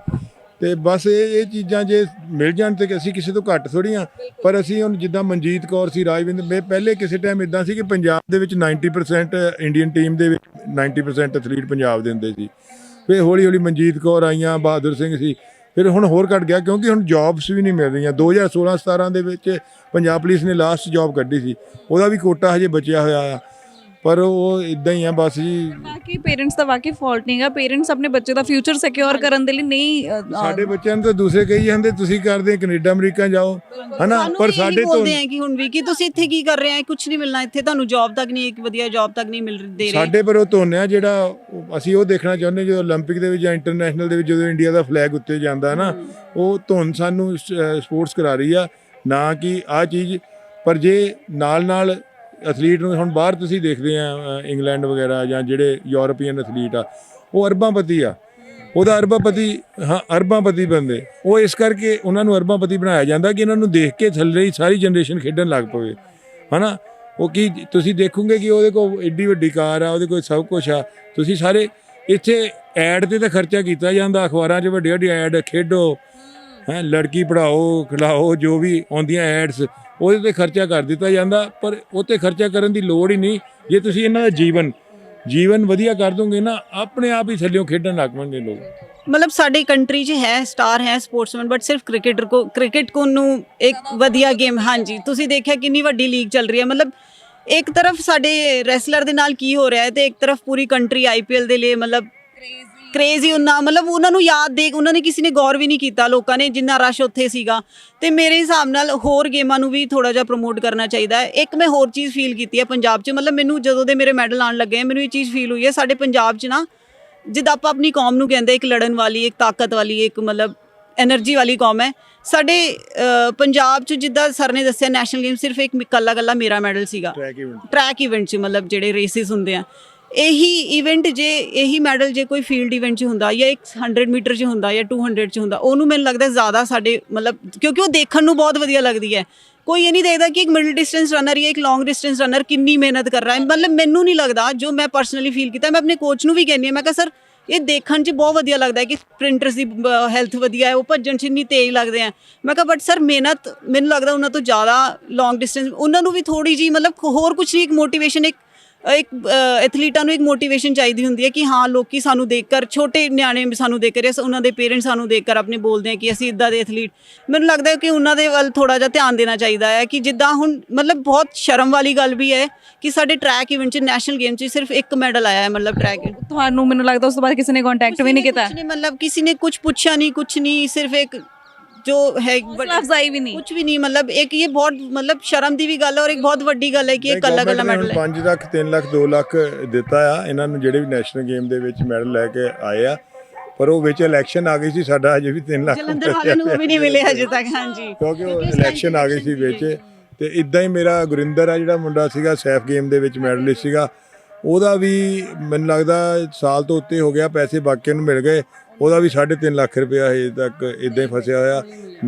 ਤੇ ਬਸ ਇਹ ਚੀਜ਼ਾਂ ਜੇ ਮਿਲ ਜਾਣ ਤੇ ਅਸੀਂ ਕਿਸੇ ਤੋਂ ਘੱਟ ਥੋੜ੍ਹੀ ਹਾਂ। ਪਰ ਅਸੀਂ ਹੁਣ ਜਿੱਦਾਂ ਮਨਜੀਤ ਕੌਰ ਸੀ, ਰਾਜਵਿੰਦਰ, ਮੈਂ ਪਹਿਲੇ ਕਿਸੇ ਟਾਈਮ ਇਦਾਂ ਸੀ ਕਿ ਪੰਜਾਬ ਦੇ ਵਿੱਚ 90% ਇੰਡੀਅਨ ਟੀਮ ਦੇ ਵਿੱਚ 90% ਐਥਲੀਟ ਪੰਜਾਬ ਦੇ ਹੁੰਦੇ ਸੀ। ਫਿਰ ਹੌਲੀ ਹੌਲੀ ਮਨਜੀਤ ਕੌਰ ਆਈਆਂ, ਬਹਾਦਰ ਸਿੰਘ ਸੀ, ਫਿਰ ਹੁਣ ਹੋਰ ਘਟ ਗਿਆ, ਕਿਉਂਕਿ ਹੁਣ ਜੌਬਸ ਵੀ ਨਹੀਂ ਮਿਲ ਰਹੀਆਂ। 2016-17 ਦੇ ਵਿੱਚ ਪੰਜਾਬ ਪੁਲਿਸ ਨੇ ਲਾਸਟ ਜੌਬ ਕੱਢੀ ਸੀ, ਉਹਦਾ ਵੀ ਕੋਟਾ ਹਜੇ ਬਚਿਆ ਹੋਇਆ ਆ, ਪਰ ਉਹ ਇਦਾਂ ਹੀ ਆ ਬਸ ਜੀ। ਬਾਕੀ ਪੇਰੈਂਟਸ ਦਾ ਵਾਕਈ ਫਾਲਟ ਨਹੀਂਗਾ। ਪੇਰੈਂਟਸ ਆਪਣੇ ਬੱਚੇ ਦਾ ਫਿਊਚਰ ਸਿਕਿਉਰ ਕਰਨ ਦੇ ਲਈ ਨਹੀਂ, ਸਾਡੇ ਬੱਚਿਆਂ ਨੂੰ ਤਾਂ ਦੂਸਰੇ ਕਹੀ ਜਾਂਦੇ ਤੁਸੀਂ ਕਰਦੇ ਕੈਨੇਡਾ ਅਮਰੀਕਾ ਜਾਓ, ਹਨਾ, ਪਰ ਸਾਡੇ ਤੋਂ ਬੋਲਦੇ ਆ ਕਿ ਹੁਣ ਵੀ ਕਿ ਤੁਸੀਂ ਇੱਥੇ ਕੀ ਕਰ ਰਹੇ ਆ, ਕੁਝ ਨਹੀਂ ਮਿਲਣਾ ਇੱਥੇ ਤੁਹਾਨੂੰ, ਜੌਬ ਤੱਕ ਨਹੀਂ, ਇੱਕ ਵਧੀਆ ਜੌਬ ਤੱਕ ਨਹੀਂ ਮਿਲ ਦੇ ਰਹੇ ਸਾਡੇ। ਪਰ ਉਹ ਧੋਨਿਆ ਜਿਹੜਾ ਅਸੀਂ ਉਹ ਦੇਖਣਾ ਚਾਹੁੰਦੇ, ਜਦੋਂ 올림픽 ਦੇ ਵਿੱਚ ਜਾਂ ਇੰਟਰਨੈਸ਼ਨਲ ਦੇ ਵਿੱਚ ਜਦੋਂ ਇੰਡੀਆ ਦਾ ਫਲੈਗ ਉੱਤੇ ਜਾਂਦਾ ਨਾ, ਉਹ ਧੁਨ ਸਾਨੂੰ ਸਪੋਰਟਸ ਕਰਾ ਰਹੀ ਆ, ਨਾ ਕਿ ਆਹ ਚੀਜ਼। ਪਰ ਜੇ ਨਾਲ ਐਥਲੀਟ ਨੂੰ ਹੁਣ ਬਾਹਰ ਤੁਸੀਂ ਦੇਖਦੇ ਆ, ਇੰਗਲੈਂਡ ਵਗੈਰਾ ਜਾਂ ਜਿਹੜੇ ਯੂਰਪੀਅਨ ਐਥਲੀਟ ਆ, ਉਹ ਅਰਬਾਂਪਤੀ ਆ, ਉਹਦਾ ਅਰਬਾਂਪਤੀ ਬੰਦੇ, ਉਹ ਇਸ ਕਰਕੇ ਉਹਨਾਂ ਨੂੰ ਅਰਬਾਂਪਤੀ ਬਣਾਇਆ ਜਾਂਦਾ ਕਿ ਇਹਨਾਂ ਨੂੰ ਦੇਖ ਕੇ ਥੱਲੇ ਹੀ ਸਾਰੀ ਜਨਰੇਸ਼ਨ ਖੇਡਣ ਲੱਗ ਪਵੇ, ਹਨਾ। ਉਹ ਕੀ ਤੁਸੀਂ ਦੇਖੋਗੇ ਕਿ ਉਹਦੇ ਕੋਲ ਏਡੀ ਵੱਡੀ ਕਾਰ ਆ, ਉਹਦੇ ਕੋਲ ਸਭ ਕੁਛ ਆ। ਤੁਸੀਂ ਸਾਰੇ ਇੱਥੇ ਐਡ ਤੇ ਤਾਂ ਖਰਚਾ ਕੀਤਾ ਜਾਂਦਾ, ਅਖਬਾਰਾਂ 'ਚ ਵੱਡੇ ਵੱਡੇ ਐਡ, ਖੇਡੋ, ਲੜਕੀ ਪੜ੍ਹਾਓ, ਖਿਲਾਓ, ਜੋ ਵੀ ਆਉਂਦੀਆਂ ਐਡਸ, ਉਹਦੇ 'ਤੇ ਖਰਚਾ ਕਰ ਦਿੱਤਾ ਜਾਂਦਾ। ਪਰ ਉਹ 'ਤੇ ਖਰਚਾ ਕਰਨ ਦੀ ਲੋੜ ਹੀ ਨਹੀਂ। ਜੇ ਤੁਸੀਂ ਇਹਨਾਂ ਦਾ ਜੀਵਨ ਵਧੀਆ ਕਰ ਦੋਗੇ ਨਾ, ਆਪਣੇ ਆਪ ਹੀ ਥੱਲਿਓਂ ਖੇਡਣ ਲੱਗ ਪਣਗੇ ਲੋਕ। ਮਤਲਬ ਸਾਡੀ ਕੰਟਰੀ 'ਚ ਹੈ ਸਟਾਰ ਹੈ ਸਪੋਰਟਸਮੈਨ, ਬਟ ਸਿਰਫ ਕ੍ਰਿਕਟ ਨੂੰ ਇੱਕ ਵਧੀਆ ਗੇਮ। ਹਾਂਜੀ, ਤੁਸੀਂ ਦੇਖਿਆ ਕਿੰਨੀ ਵੱਡੀ ਲੀਗ ਚੱਲ ਰਹੀ ਹੈ। ਮਤਲਬ ਇੱਕ ਤਰਫ ਸਾਡੇ ਰੈਸਲਰ ਦੇ ਨਾਲ ਕੀ ਹੋ ਰਿਹਾ ਹੈ ਤੇ ਇੱਕ ਤਰਫ ਪੂਰੀ ਕੰਟਰੀ IPL ਦੇ ਲਈ ਮਤਲਬ ਕ੍ਰੇਜ਼ੀ ਉਹਨਾਂ, ਮਤਲਬ ਉਹਨਾਂ ਨੂੰ ਯਾਦ ਦੇਖ ਉਹਨਾਂ ਨੇ ਕਿਸੇ ਨੇ ਗੌਰ ਵੀ ਨਹੀਂ ਕੀਤਾ, ਲੋਕਾਂ ਨੇ, ਜਿੰਨਾ ਰਸ਼ ਉੱਥੇ ਸੀਗਾ। ਤੇ ਮੇਰੇ ਹਿਸਾਬ ਨਾਲ ਹੋਰ ਗੇਮਾਂ ਨੂੰ ਵੀ ਥੋੜਾ ਜਿਹਾ ਪ੍ਰਮੋਟ ਕਰਨਾ ਚਾਹੀਦਾ ਹੈ। ਇੱਕ ਮੈਂ ਹੋਰ ਚੀਜ਼ ਫੀਲ ਕੀਤੀ ਹੈ ਪੰਜਾਬ 'ਚ, ਮਤਲਬ ਮੈਨੂੰ ਜਦੋਂ ਦੇ ਮੇਰੇ ਮੈਡਲ ਆਉਣ ਲੱਗੇ ਮੈਨੂੰ ਇਹ ਚੀਜ਼ ਫੀਲ ਹੋਈ ਹੈ ਸਾਡੇ ਪੰਜਾਬ 'ਚ ਨਾ, ਜਿੱਦਾਂ ਆਪਾਂ ਆਪਣੀ ਕੌਮ ਨੂੰ ਕਹਿੰਦੇ ਇੱਕ ਲੜਨ ਵਾਲੀ, ਇੱਕ ਤਾਕਤ ਵਾਲੀ, ਇੱਕ ਮਤਲਬ ਐਨਰਜੀ ਵਾਲੀ ਕੌਮ ਹੈ। ਸਾਡੇ ਪੰਜਾਬ 'ਚ ਜਿੱਦਾਂ ਸਰ ਨੇ ਦੱਸਿਆ, ਨੈਸ਼ਨਲ ਗੇਮ ਸਿਰਫ ਇੱਕ ਕੱਲਾ ਮੇਰਾ ਮੈਡਲ ਸੀਗਾ ਟਰੈਕ ਇਵੈਂਟ 'ਚ, ਮਤਲਬ ਜਿਹੜੇ ਰੇਸਿਸ ਹੁੰਦੇ ਆ, ਇਹੀ ਇਵੈਂਟ ਜੇ ਇਹੀ ਮੈਡਲ ਜੇ ਕੋਈ ਫੀਲਡ ਇਵੈਂਟ 'ਚ ਹੁੰਦਾ ਜਾਂ ਇੱਕ 100 ਮੀਟਰ 'ਚ ਹੁੰਦਾ ਜਾਂ 200 'ਚ ਹੁੰਦਾ, ਉਹਨੂੰ ਮੈਨੂੰ ਲੱਗਦਾ ਜ਼ਿਆਦਾ ਸਾਡੇ ਮਤਲਬ, ਕਿਉਂਕਿ ਉਹ ਦੇਖਣ ਨੂੰ ਬਹੁਤ ਵਧੀਆ ਲੱਗਦੀ ਹੈ। ਕੋਈ ਇਹ ਨਹੀਂ ਦੇਖਦਾ ਕਿ ਇੱਕ ਮਿਡਲ ਡਿਸਟੈਂਸ ਰਨਰ ਜਾਂ ਇੱਕ ਲੌਂਗ ਡਿਸਟੈਂਸ ਰਨਰ ਕਿੰਨੀ ਮਿਹਨਤ ਕਰ ਰਿਹਾ ਹੈ। ਮਤਲਬ ਮੈਨੂੰ ਨਹੀਂ ਲੱਗਦਾ, ਜੋ ਮੈਂ ਪਰਸਨਲੀ ਫੀਲ ਕੀਤਾ, ਮੈਂ ਆਪਣੇ ਕੋਚ ਨੂੰ ਵੀ ਕਹਿੰਦੀ ਹਾਂ, ਮੈਂ ਕਿਹਾ ਸਰ ਇਹ ਦੇਖਣ 'ਚ ਬਹੁਤ ਵਧੀਆ ਲੱਗਦਾ ਹੈ ਕਿ ਸਪ੍ਰਿੰਟਰਸ ਦੀ ਹੈਲਥ ਵਧੀਆ ਹੈ, ਉਹ ਭੱਜਣ 'ਚ ਇੰਨੀ ਤੇਜ਼ ਲੱਗਦੇ ਆ। ਮੈਂ ਕਿਹਾ ਬਟ ਸਰ ਮਿਹਨਤ ਮੈਨੂੰ ਲੱਗਦਾ ਉਹਨਾਂ ਤੋਂ ਜ਼ਿਆਦਾ ਲੌਂਗ ਡਿਸਟੈਂਸ, ਉਹਨਾਂ ਨੂੰ ਵੀ ਥੋੜ੍ਹੀ ਜਿਹੀ ਮਤਲਬ ਹੋਰ ਕੁਛ ਨਹੀਂ, ਇੱਕ ਮੋਟੀਵੇਸ਼ਨ, ਇੱਕ ਐਥਲੀਟਾਂ ਨੂੰ ਇੱਕ ਮੋਟੀਵੇਸ਼ਨ ਚਾਹੀਦੀ ਹੁੰਦੀ ਹੈ ਕਿ ਹਾਂ ਲੋਕੀ ਸਾਨੂੰ ਦੇਖ ਕਰ, ਛੋਟੇ ਨਿਆਣੇ ਸਾਨੂੰ ਦੇਖ ਕਰ, ਉਹਨਾਂ ਦੇ ਪੇਰੈਂਟਸ ਸਾਨੂੰ ਦੇਖ ਕਰ ਆਪਣੇ ਬੋਲਦੇ ਆ ਕਿ ਅਸੀਂ ਇੱਦਾਂ ਦੇ ਐਥਲੀਟ। ਮੈਨੂੰ ਲੱਗਦਾ ਕਿ ਉਹਨਾਂ ਦੇ ਵੱਲ ਥੋੜ੍ਹਾ ਜਿਹਾ ਧਿਆਨ ਦੇਣਾ ਚਾਹੀਦਾ ਹੈ ਕਿ ਜਿੱਦਾਂ ਹੁਣ ਮਤਲਬ ਬਹੁਤ ਸ਼ਰਮ ਵਾਲੀ ਗੱਲ ਵੀ ਹੈ ਕਿ ਸਾਡੇ ਟਰੈਕ ਇਵੈਂਟ 'ਚ ਨੈਸ਼ਨਲ ਗੇਮ 'ਚ ਸਿਰਫ ਇੱਕ ਮੈਡਲ ਆਇਆ ਹੈ, ਮਤਲਬ ਟਰੈਕ। ਤੁਹਾਨੂੰ ਮੈਨੂੰ ਲੱਗਦਾ ਉਸ ਤੋਂ ਬਾਅਦ ਕਿਸੇ ਨੇ ਕੰਟੈਕਟ ਵੀ ਨਹੀਂ ਕੀਤਾ, ਮਤਲਬ ਕਿਸੇ ਨੇ ਕੁਝ ਪੁੱਛਿਆ ਨਹੀਂ, ਕੁਛ ਨਹੀਂ, ਸਿਰਫ ਇੱਕ जो है ਹੌਸਲਾ ਅਫਜ਼ਾਈ ਵੀ ਨਹੀਂ। कुछ भी नहीं, मतलब एक ये बहुत मतलब शर्म ਦੀ ਵੀ ਗੱਲ ਹੈ, और एक बहुत ਵੱਡੀ ਗੱਲ ਹੈ ਕਿ ਇਹ ਕੱਲਾ ਕੱਲਾ ਮੈਡਲ ਹੈ। 5 ਲੱਖ 3 ਲੱਖ 2 ਲੱਖ ਦਿੱਤਾ ਆ ਇਹਨਾਂ ਨੂੰ ਜਿਹੜੇ ਵੀ ਨੈਸ਼ਨਲ ਗੇਮ ਦੇ ਵਿੱਚ ਮੈਡਲ ਲੈ ਕੇ ਆਏ ਆ, ਪਰ ਉਹ ਵਿੱਚ ਇਲੈਕਸ਼ਨ ਆ ਗਈ ਸੀ, ਸਾਡਾ ਅਜੇ ਵੀ 3 ਲੱਖ ਜਲੰਧਰ ਵਾਲਿਆਂ ਨੂੰ ਉਹ ਵੀ ਨਹੀਂ ਮਿਲੇ ਹਜੇ ਤੱਕ। ਹਾਂਜੀ, ਕਿਉਂਕਿ ਉਹ ਇਲੈਕਸ਼ਨ ਆ ਗਈ ਸੀ ਵਿੱਚ। ਤੇ ਇਦਾਂ ਹੀ ਮੇਰਾ ਗੁਰਿੰਦਰ ਆ ਜਿਹੜਾ ਮੁੰਡਾ ਸੀਗਾ, ਸੈਫ ਗੇਮ ਦੇ ਵਿੱਚ ਮੈਡਲਿਸਟ ਸੀਗਾ, ਉਹਦਾ ਵੀ ਮੈਨੂੰ ਲੱਗਦਾ ਸਾਲ ਤੋਂ ਉੱਤੇ ਹੋ ਗਿਆ, ਪੈਸੇ ਬਾਕੀਆਂ ਨੂੰ ਮਿਲ ਗਏ, ਉਹਦਾ ਵੀ 3.5 ਲੱਖ ਰੁਪਇਆ ਹਜੇ ਤੱਕ ਇਦਾਂ ਹੀ ਫਸਿਆ ਹੋਇਆ।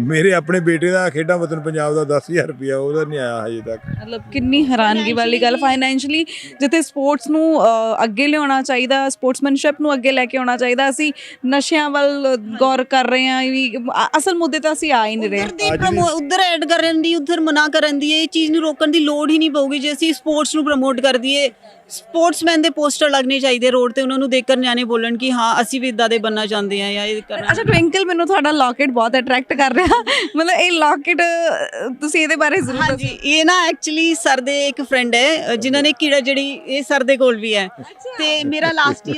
ਮੇਰੇ ਆਪਣੇ ਬੇਟੇ ਦਾ ਖੇਡਾਂ ਵਤਨ ਪੰਜਾਬ ਦਾ 10,000 ਰੁਪਇਆ ਉਹਦਾ ਨਹੀਂ ਆਇਆ ਹਜੇ ਤੱਕ। ਮਤਲਬ ਕਿੰਨੀ ਹੈਰਾਨਗੀ ਵਾਲੀ ਗੱਲ, ਫਾਈਨੈਂਸ਼ਲੀ ਜਿੱਥੇ ਸਪੋਰਟਸ ਨੂੰ ਅੱਗੇ ਲਿਆਉਣਾ ਚਾਹੀਦਾ, ਸਪੋਰਟਸਮੈਨਸ਼ਿਪ ਨੂੰ ਅੱਗੇ ਲੈ ਕੇ ਆਉਣਾ ਚਾਹੀਦਾ, ਅਸੀਂ ਨਸ਼ਿਆਂ ਵੱਲ ਗੌਰ ਕਰ ਰਹੇ ਹਾਂ ਵੀ ਅਸਲ ਮੁੱਦੇ ਤਾਂ ਅਸੀਂ ਆ ਹੀ ਨਹੀਂ ਰਹੇ। ਉਧਰ ਐਡ ਕਰਨ ਦੀ, ਉਧਰ ਮਨਾ ਕਰਨ ਦੀ, ਇਹ ਚੀਜ਼ ਨੂੰ ਰੋਕਣ ਦੀ ਲੋੜ ਹੀ ਨਹੀਂ ਪਊਗੀ ਜੇ ਅਸੀਂ ਸਪੋਰਟਸ ਨੂੰ ਪ੍ਰਮੋਟ ਕਰ ਦਈਏ। ਸਪੋਰਟਸਮੈਨ ਦੇ ਪੋਸਟਰ ਲੱਗਣੇ ਚਾਹੀਦੇ ਰੋਡ ਤੇ, ਉਹਨਾਂ ਨੂੰ ਦੇਖ ਕਰ ਨਿਆਣੇ ਬੋਲਣ ਕਿ ਹਾਂ ਅਸੀਂ ਵੀ ਇਦਾਂ ਦੇ ਬਣਨਾ ਚਾਹੁੰਦੇ ਹਾਂ ਜਾਂ ਇਹ ਕਰਨਾ। ਅੱਛਾ ਟਵਿੰਕਲ, ਮੈਨੂੰ ਤੁਹਾਡਾ ਲੌਕਟ ਬਹੁਤ ਅਟਰੈਕਟ ਕਰ ਰਿਹਾ, ਮਤਲਬ ਇਹ ਲੌਕਟ ਤੁਸੀਂ ਇਹਦੇ ਬਾਰੇ ਜ਼ਰੂਰ ਦੱਸੋ। ਹਾਂਜੀ, ਇਹ ਨਾ ਐਕਚੁਅਲੀ ਸਰ ਦੇ ਇੱਕ ਫਰੈਂਡ ਹੈ ਜਿਨ੍ਹਾਂ ਨੇ ਕੀੜਾ ਜਿਹੜੀ ਇਹ ਸਰ ਦੇ ਕੋਲ ਵੀ ਹੈ। ਤੇ ਮੇਰਾ ਲਾਸਟ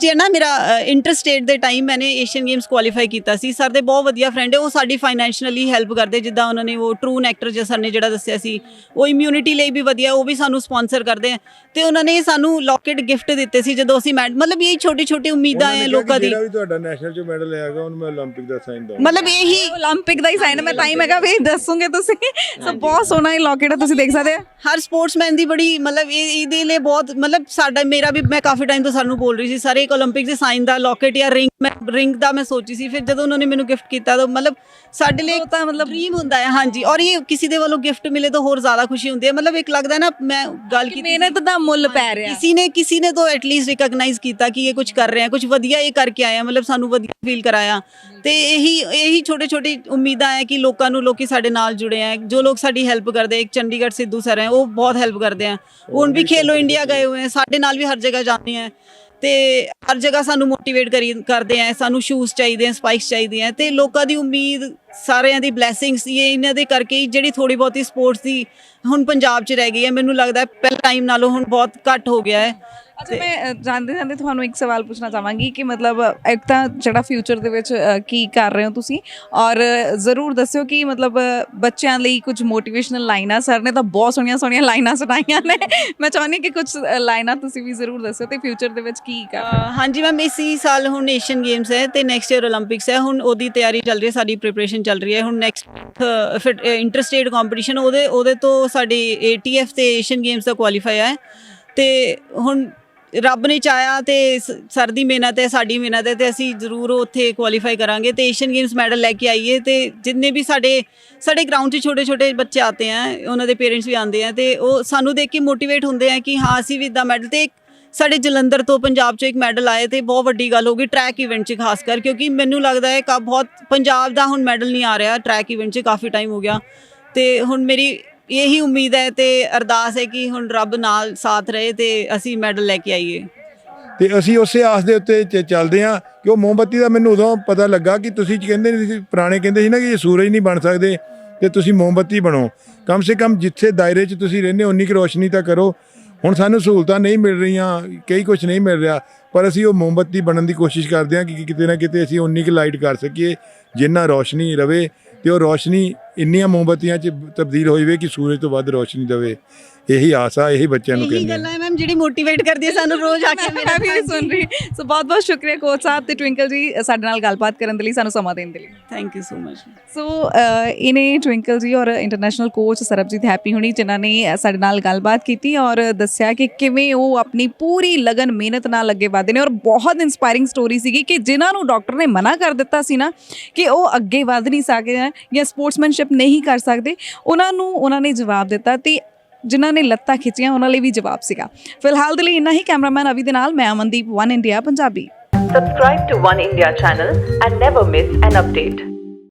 ਈਅਰ ਨਾ ਮੇਰਾ ਇੰਟਰ ਸਟੇਟ ਦੇ ਟਾਈਮ ਮੈਨੇ ਏਸ਼ੀਅਨ ਗੇਮਸ ਕੁਆਲੀਫਾਈ ਕੀਤਾ ਸੀ। ਸਰ ਦੇ ਬਹੁਤ ਵਧੀਆ ਫਰੈਂਡ ਹੈ, ਉਹ ਸਾਡੀ ਫਾਈਨੈਂਸ਼ੀਅਲੀ ਹੈਲਪ ਕਰਦੇ, ਜਿੱਦਾਂ ਉਹਨਾਂ ਨੇ ਉਹ ਟਰੂ ਨੈਕਟਰ ਜਿਹਾ ਸਰ ਨੇ ਜਿਹੜਾ ਦੱਸਿਆ ਸੀ, ਉਹ ਇਮਿਊਨਿਟੀ ਲਈ ਵੀ ਵਧੀਆ, ਉਹ ਵੀ ਸਾਨੂੰ ਸਪਾਂਸਰ ਕਰਦੇ ਆ। ਤੇ ਉਹਨਾਂ ਨੇ ਸਾਨੂੰ ਲੌਕਟ ਗਿਫਟ ਦਿੱਤੇ ਸੀ ਜਦੋਂ ਅਸੀਂ ਮਤਲਬ ਇਹ ਛੋਟੀ ਛੋਟੀ ਉਮੀਦਾਂ ਹੈ ਲੋਕਾਂ ਦੀ। ਜਿਹੜਾ ਵੀ ਤੁਹਾਡਾ ਨੈਸ਼ਨਲ ਚ ਮੈਡਲ ਆਏਗਾ ਉਹਨੂੰ ਮੈਂ 올림픽 ਦਾ ਸਾਈਨ ਦਊਂਗਾ, ਮਤਲਬ ਇਹੀ 올림픽 ਦਾ ਹੀ ਸਾਈਨ ਮੈਂ ਟਾਈਮ ਹੈਗਾ ਵੀ ਦੱਸੋਗੇ ਤੁਸੀਂ। ਸੋ ਬਹੁਤ ਸੋਹਣਾ ਇਹ ਲੌਕਟ ਹੈ, ਤੁਸੀਂ ਦੇਖ ਸਕਦੇ ਹੋ। ਹਰ ਸਪੋਰਟਸਮੈਨ ਦੀ ਬੜੀ ਮਤਲਬ ਇਹਦੇ ਲਈ ਬਹੁਤ ਮਤਲਬ ਸਾਡਾ ਮੇਰਾ ਵੀ, ਮੈਂ ਕਾਫੀ ਟਾਈਮ ਤੋਂ ਸਾਨੂੰ ਬੋਲ ਰਹੀ ਸੀ ਸਾਰੇ 올림픽 ਦੇ ਸਾਈਨ ਦਾ ਲੌਕਟ ਜਾਂ ਰਿੰਗ ਦਾ ਮੈਂ ਸੋਚੀ ਸੀ। ਫਿਰ ਜਦੋਂ ਉਹਨਾਂ ਨੇ ਮੈਨੂੰ ਗਿਫਟ ਕੀਤਾ ਤਾਂ ਮਤਲਬ ਸਾਡੇ ਲਈ ਤਾਂ ਮਤਲਬ ਡ੍ਰੀਮ ਹੁੰਦਾ ਹੈ। ਹਾਂਜੀ, ਔਰ ਇਹ ਕਿਸੇ ਦੇ ਵੱਲੋਂ ਗਿਫਟ ਮਿਲੇ ਤਾਂ ਹੋਰ ਜ਼ਿਆਦਾ ਖੁਸ਼ੀ ਹੁੰਦੀ ਹੈ। ਮਤਲਬ ਇੱਕ ਲੱਗਦਾ ਨਾ, ਮੈਂ ਗੱਲ ਕੀਤੀ ਮਿਹਨਤ ਦਾ ਮੁੱਲ ਪੈ ਰਿਹਾ, ਕਿਸੇ ਨੇ ਤਾਂ ਐਟਲੀਸਟ ਰਿਕਗਨਾਈਜ਼ ਕੀਤਾ ਕਿ ਇਹ ਕੁਝ ਕਰ ਰਹੇ ਆ, ਕੁਝ ਵਧੀਆ ਇਹ ਕਰਕੇ ਆਇਆ, ਮਤਲਬ ਸਾਨੂੰ ਵਧੀਆ ਫੀਲ ਕਰਾਇਆ। ਤੇ ਇਹੀ ਛੋਟੇ ਛੋਟੀ ਉਮੀਦਾਂ ਹੈ ਕਿ ਲੋਕੀ ਸਾਡੇ ਨਾਲ ਜੁੜੇ ਆ, ਜੋ ਲੋਕ ਸਾਡੀ ਹੈਲਪ ਕਰਦੇ। ਇੱਕ ਚੰਡੀਗੜ੍ਹ ਸਿੱਧੂ ਸਰ ਹੈ, ਉਹ ਬਹੁਤ ਹੈਲਪ ਕਰਦੇ ਆ, ਹੁਣ ਵੀ ਖੇਲੋ ਇੰਡੀਆ ਗਏ ਹੋਏ ਆ, ਸਾਡੇ ਨਾਲ ਵੀ ਹਰ ਜਗ੍ਹਾ ਜਾਂਦੇ ਆ ਤੇ ਹਰ ਜਗ੍ਹਾ ਸਾਨੂੰ ਮੋਟੀਵੇਟ ਕਰਦੇ ਆ। ਸਾਨੂੰ ਸ਼ੂਜ਼ ਚਾਹੀਦੇ ਆ, ਸਪਾਈਕਸ ਚਾਹੀਦੀਆਂ, ਤੇ ਲੋਕਾਂ ਦੀ ਉਮੀਦ, ਸਾਰਿਆਂ ਦੀ ਬਲੈਸਿੰਗਸ, ਇਹ ਇਹਨਾਂ ਦੇ ਕਰਕੇ ਜਿਹੜੀ ਥੋੜੀ ਬਹੁਤੀ ਸਪੋਰਟਸ ਦੀ ਹੁਣ ਪੰਜਾਬ 'ਚ ਰਹਿ ਗਈ ਹੈ। ਮੈਨੂੰ ਲੱਗਦਾ ਪਹਿਲੇ ਟਾਈਮ ਨਾਲੋਂ ਹੁਣ ਬਹੁਤ ਘੱਟ ਹੋ ਗਿਆ ਹੈ। ਅੱਛਾ, ਮੈਂ ਜਾਂਦੇ ਤੁਹਾਨੂੰ ਇੱਕ ਸਵਾਲ ਪੁੱਛਣਾ ਚਾਹਾਂਗੀ ਕਿ ਮਤਲਬ ਇੱਕ ਤਾਂ ਜਿਹੜਾ ਫਿਊਚਰ ਦੇ ਵਿੱਚ ਕੀ ਕਰ ਰਹੇ ਹੋ ਤੁਸੀਂ, ਔਰ ਜ਼ਰੂਰ ਦੱਸਿਓ ਕਿ ਮਤਲਬ ਬੱਚਿਆਂ ਲਈ ਕੁਝ ਮੋਟੀਵੇਸ਼ਨਲ ਲਾਈਨਾਂ, ਸਰ ਨੇ ਤਾਂ ਬਹੁਤ ਸੋਹਣੀਆਂ ਲਾਈਨਾਂ ਸੁਣਾਈਆਂ ਨੇ, ਮੈਂ ਚਾਹੁੰਦੀ ਕਿ ਕੁਝ ਲਾਈਨਾਂ ਤੁਸੀਂ ਵੀ ਜ਼ਰੂਰ ਦੱਸਿਓ ਤੇ ਫਿਊਚਰ ਦੇ ਵਿੱਚ ਕੀ ਕਰ ਰਹੇ ਹੋ। ਹਾਂਜੀ ਮੈਮ, ਇਸੀ ਸਾਲ ਹੁਣ ਏਸ਼ੀਅਨ ਗੇਮਸ ਹੈ ਤੇ ਨੈਕਸਟ ਈਅਰ 올림픽ਸ ਹੈ, ਹੁਣ ਉਹਦੀ ਤਿਆਰੀ ਚੱਲ ਰਹੀ ਹੈ, ਸਾਡੀ ਪ੍ਰੀਪਰੇਸ਼ਨ ਚੱਲ ਰਹੀ ਹੈ। ਹੁਣ ਨੈਕਸਟ ਫਿਰ ਇੰਟਰ ਸਟੇਟ ਕੰਪੀਟੀਸ਼ਨ, ਉਹਦੇ ਤੋਂ ਸਾਡੀ ATF ਤੇ ਏਸ਼ੀਅਨ ਗੇਮਸ ਦਾ ਕੁਆਲੀਫਾਈ ਹੈ। ਤੇ ਹੁਣ ਰੱਬ ਨੇ ਚਾਹਿਆ ਤੇ ਸਰ ਦੀ ਮਿਹਨਤ ਹੈ, ਸਾਡੀ ਮਿਹਨਤ ਹੈ, ਤੇ ਅਸੀਂ ਜ਼ਰੂਰ ਉੱਥੇ ਕੁਆਲੀਫਾਈ ਕਰਾਂਗੇ ਤੇ ਏਸ਼ੀਅਨ ਗੇਮਸ ਮੈਡਲ ਲੈ ਕੇ ਆਈਏ। ਤੇ ਜਿੰਨੇ ਵੀ ਸਾਡੇ ਗਰਾਊਂਡ 'ਚ ਛੋਟੇ ਛੋਟੇ ਬੱਚੇ ਆਤੇ ਹੈ, ਉਹਨਾਂ ਦੇ ਪੇਰੈਂਟਸ ਵੀ ਆਉਂਦੇ ਆ ਤੇ ਉਹ ਸਾਨੂੰ ਦੇਖ ਕੇ ਮੋਟੀਵੇਟ ਹੁੰਦੇ ਆ ਕਿ ਹਾਂ ਅਸੀਂ ਵੀ ਇੱਦਾਂ ਮੈਡਲ। ਤੇ ਸਾਡੇ ਜਲੰਧਰ ਤੋਂ ਪੰਜਾਬ 'ਚੋਂ ਇੱਕ ਮੈਡਲ ਆਏ ਤੇ ਬਹੁਤ ਵੱਡੀ ਗੱਲ ਹੋ ਗਈ ਟਰੈਕ ਇਵੈਂਟ 'ਚ ਖਾਸ ਕਰ, ਕਿਉਂਕਿ ਮੈਨੂੰ ਲੱਗਦਾ ਹੈ ਬਹੁਤ ਪੰਜਾਬ ਦਾ ਹੁਣ ਮੈਡਲ ਨਹੀਂ ਆ ਰਿਹਾ ਟਰੈਕ ਇਵੈਂਟ 'ਚ, ਕਾਫੀ ਟਾਈਮ ਹੋ ਗਿਆ। ਤੇ ਹੁਣ ਮੇਰੀ ਇਹੀ ਉਮੀਦ ਹੈ ਤੇ ਅਰਦਾਸ ਹੈ ਕਿ ਹੁਣ ਰੱਬ ਨਾਲ ਸਾਥ ਰਹੇ ਤੇ ਅਸੀਂ ਮੈਡਲ ਲੈ ਕੇ ਆਈਏ। ਤੇ ਅਸੀਂ ਉਸੇ ਆਸ ਦੇ ਉੱਤੇ ਚੱਲਦੇ ਹਾਂ ਕਿ ਉਹ ਮੋਮਬੱਤੀ ਦਾ ਮੈਨੂੰ ਉਦੋਂ ਪਤਾ ਲੱਗਾ ਕਿ ਤੁਸੀਂ ਕਹਿੰਦੇ ਨਹੀਂ ਸੀ, ਪੁਰਾਣੇ ਕਹਿੰਦੇ ਸੀ ਨਾ ਕਿ ਇਹ ਸੂਰਜ ਨਹੀਂ ਬਣ ਸਕਦੇ ਤੇ ਤੁਸੀਂ ਮੋਮਬੱਤੀ ਬਣੋ। ਕਮ ਸੇ ਕਮ ਜਿੱਥੇ ਦਾਇਰੇ 'ਚ ਤੁਸੀਂ ਰਹਿੰਦੇ ਉਨੀ ਕੁ ਰੋਸ਼ਨੀ ਤਾਂ ਕਰੋ। ਹੁਣ ਸਾਨੂੰ ਸਹੂਲਤਾਂ ਨਹੀਂ ਮਿਲ ਰਹੀਆਂ, ਕਈ ਕੁਝ ਨਹੀਂ ਮਿਲ ਰਿਹਾ, ਪਰ ਅਸੀਂ ਉਹ ਮੋਮਬੱਤੀ ਬਣਨ ਦੀ ਕੋਸ਼ਿਸ਼ ਕਰਦੇ ਹਾਂ ਕਿ ਕਿਤੇ ਨਾ ਕਿਤੇ ਅਸੀਂ ਉਨੀ ਕੁ ਲਾਈਟ ਕਰ ਸਕੀਏ ਜਿੰਨਾ ਰੋਸ਼ਨੀ ਰਵੇ, ਤੇ ਉਹ ਰੋਸ਼ਨੀ ਇੰਨੀਆਂ ਮੋਮਬੱਤੀਆਂ 'ਚ ਤਬਦੀਲ ਹੋ ਜਾਵੇ ਕਿ ਸੂਰਜ ਤੋਂ ਵੱਧ ਰੋਸ਼ਨੀ ਦੇਵੇ। ਇਹੀ ਆਸ ਆ, ਇਹੀ ਬੱਚਿਆਂ ਨੂੰ ਕਹਿੰਦੇ ਗੱਲ ਹੈ ਮੈਮ ਜਿਹੜੀ ਮੋਟੀਵੇਟ ਕਰਦੀ ਹੈ ਸਾਨੂੰ ਰੋਜ਼ ਆ ਕੇ। ਮੈਂ ਵੀ ਸੁਣ ਰਹੀ। ਸੋ ਬਹੁਤ ਬਹੁਤ ਸ਼ੁਕਰੀਆ ਕੋਚ ਸਾਹਿਬ ਤੇ ਟਵਿੰਕਲ ਜੀ ਸਾਡੇ ਨਾਲ ਗੱਲਬਾਤ ਕਰਨ ਦੇ ਲਈ, ਸਾਨੂੰ ਸਮਾਂ ਦੇਣ ਦੇ ਲਈ। Thank you so much. So ਇਹਨੇ ਟਵਿੰਕਲ ਜੀ ਔਰ ਇੰਟਰਨੈਸ਼ਨਲ ਕੋਚ ਸਰਬਜੀਤ ਹੈਪੀ ਹੁਣੀ ਜਿਨ੍ਹਾਂ ਨੇ ਸਾਡੇ ਨਾਲ ਗੱਲਬਾਤ ਕੀਤੀ ਔਰ ਦੱਸਿਆ ਕਿ ਕਿਵੇਂ ਉਹ ਆਪਣੀ ਪੂਰੀ ਲਗਨ ਮਿਹਨਤ ਨਾਲ ਅੱਗੇ ਵਧਦੇ ਨੇ। ਔਰ ਬਹੁਤ ਇੰਸਪਾਇਰਿੰਗ ਸਟੋਰੀ ਸੀਗੀ ਕਿ ਜਿਨ੍ਹਾਂ ਨੂੰ ਡਾਕਟਰ ਨੇ ਮਨਾ ਕਰ ਦਿੱਤਾ ਸੀ ਨਾ ਕਿ ਉਹ ਅੱਗੇ ਵਧ ਨਹੀਂ ਸਕਦੇ ਜਾਂ ਸਪੋਰਟਸਮੈਨਸ਼ਿਪ ਨਹੀਂ ਕਰ ਸਕਦੇ, ਉਹਨਾਂ ਨੇ ਜਵਾਬ ਦਿੱਤਾ ਤੇ ਜਿਨ੍ਹਾਂ ਨੇ ਲੱਤਾਂ ਖਿੱਚੀਆਂ ਉਹਨਾਂ ਲਈ ਵੀ ਜਵਾਬ ਸੀਗਾ। ਫਿਲਹਾਲ ਦੇ ਲਈ ਇੰਨਾ ਹੀ। ਕੈਮਰਾਮੈਨ ਅਵੀ ਦੇ ਨਾਲ ਮੈਂ Amandeep, 1 India Punjabi. Subscribe to One India channel and never miss an update.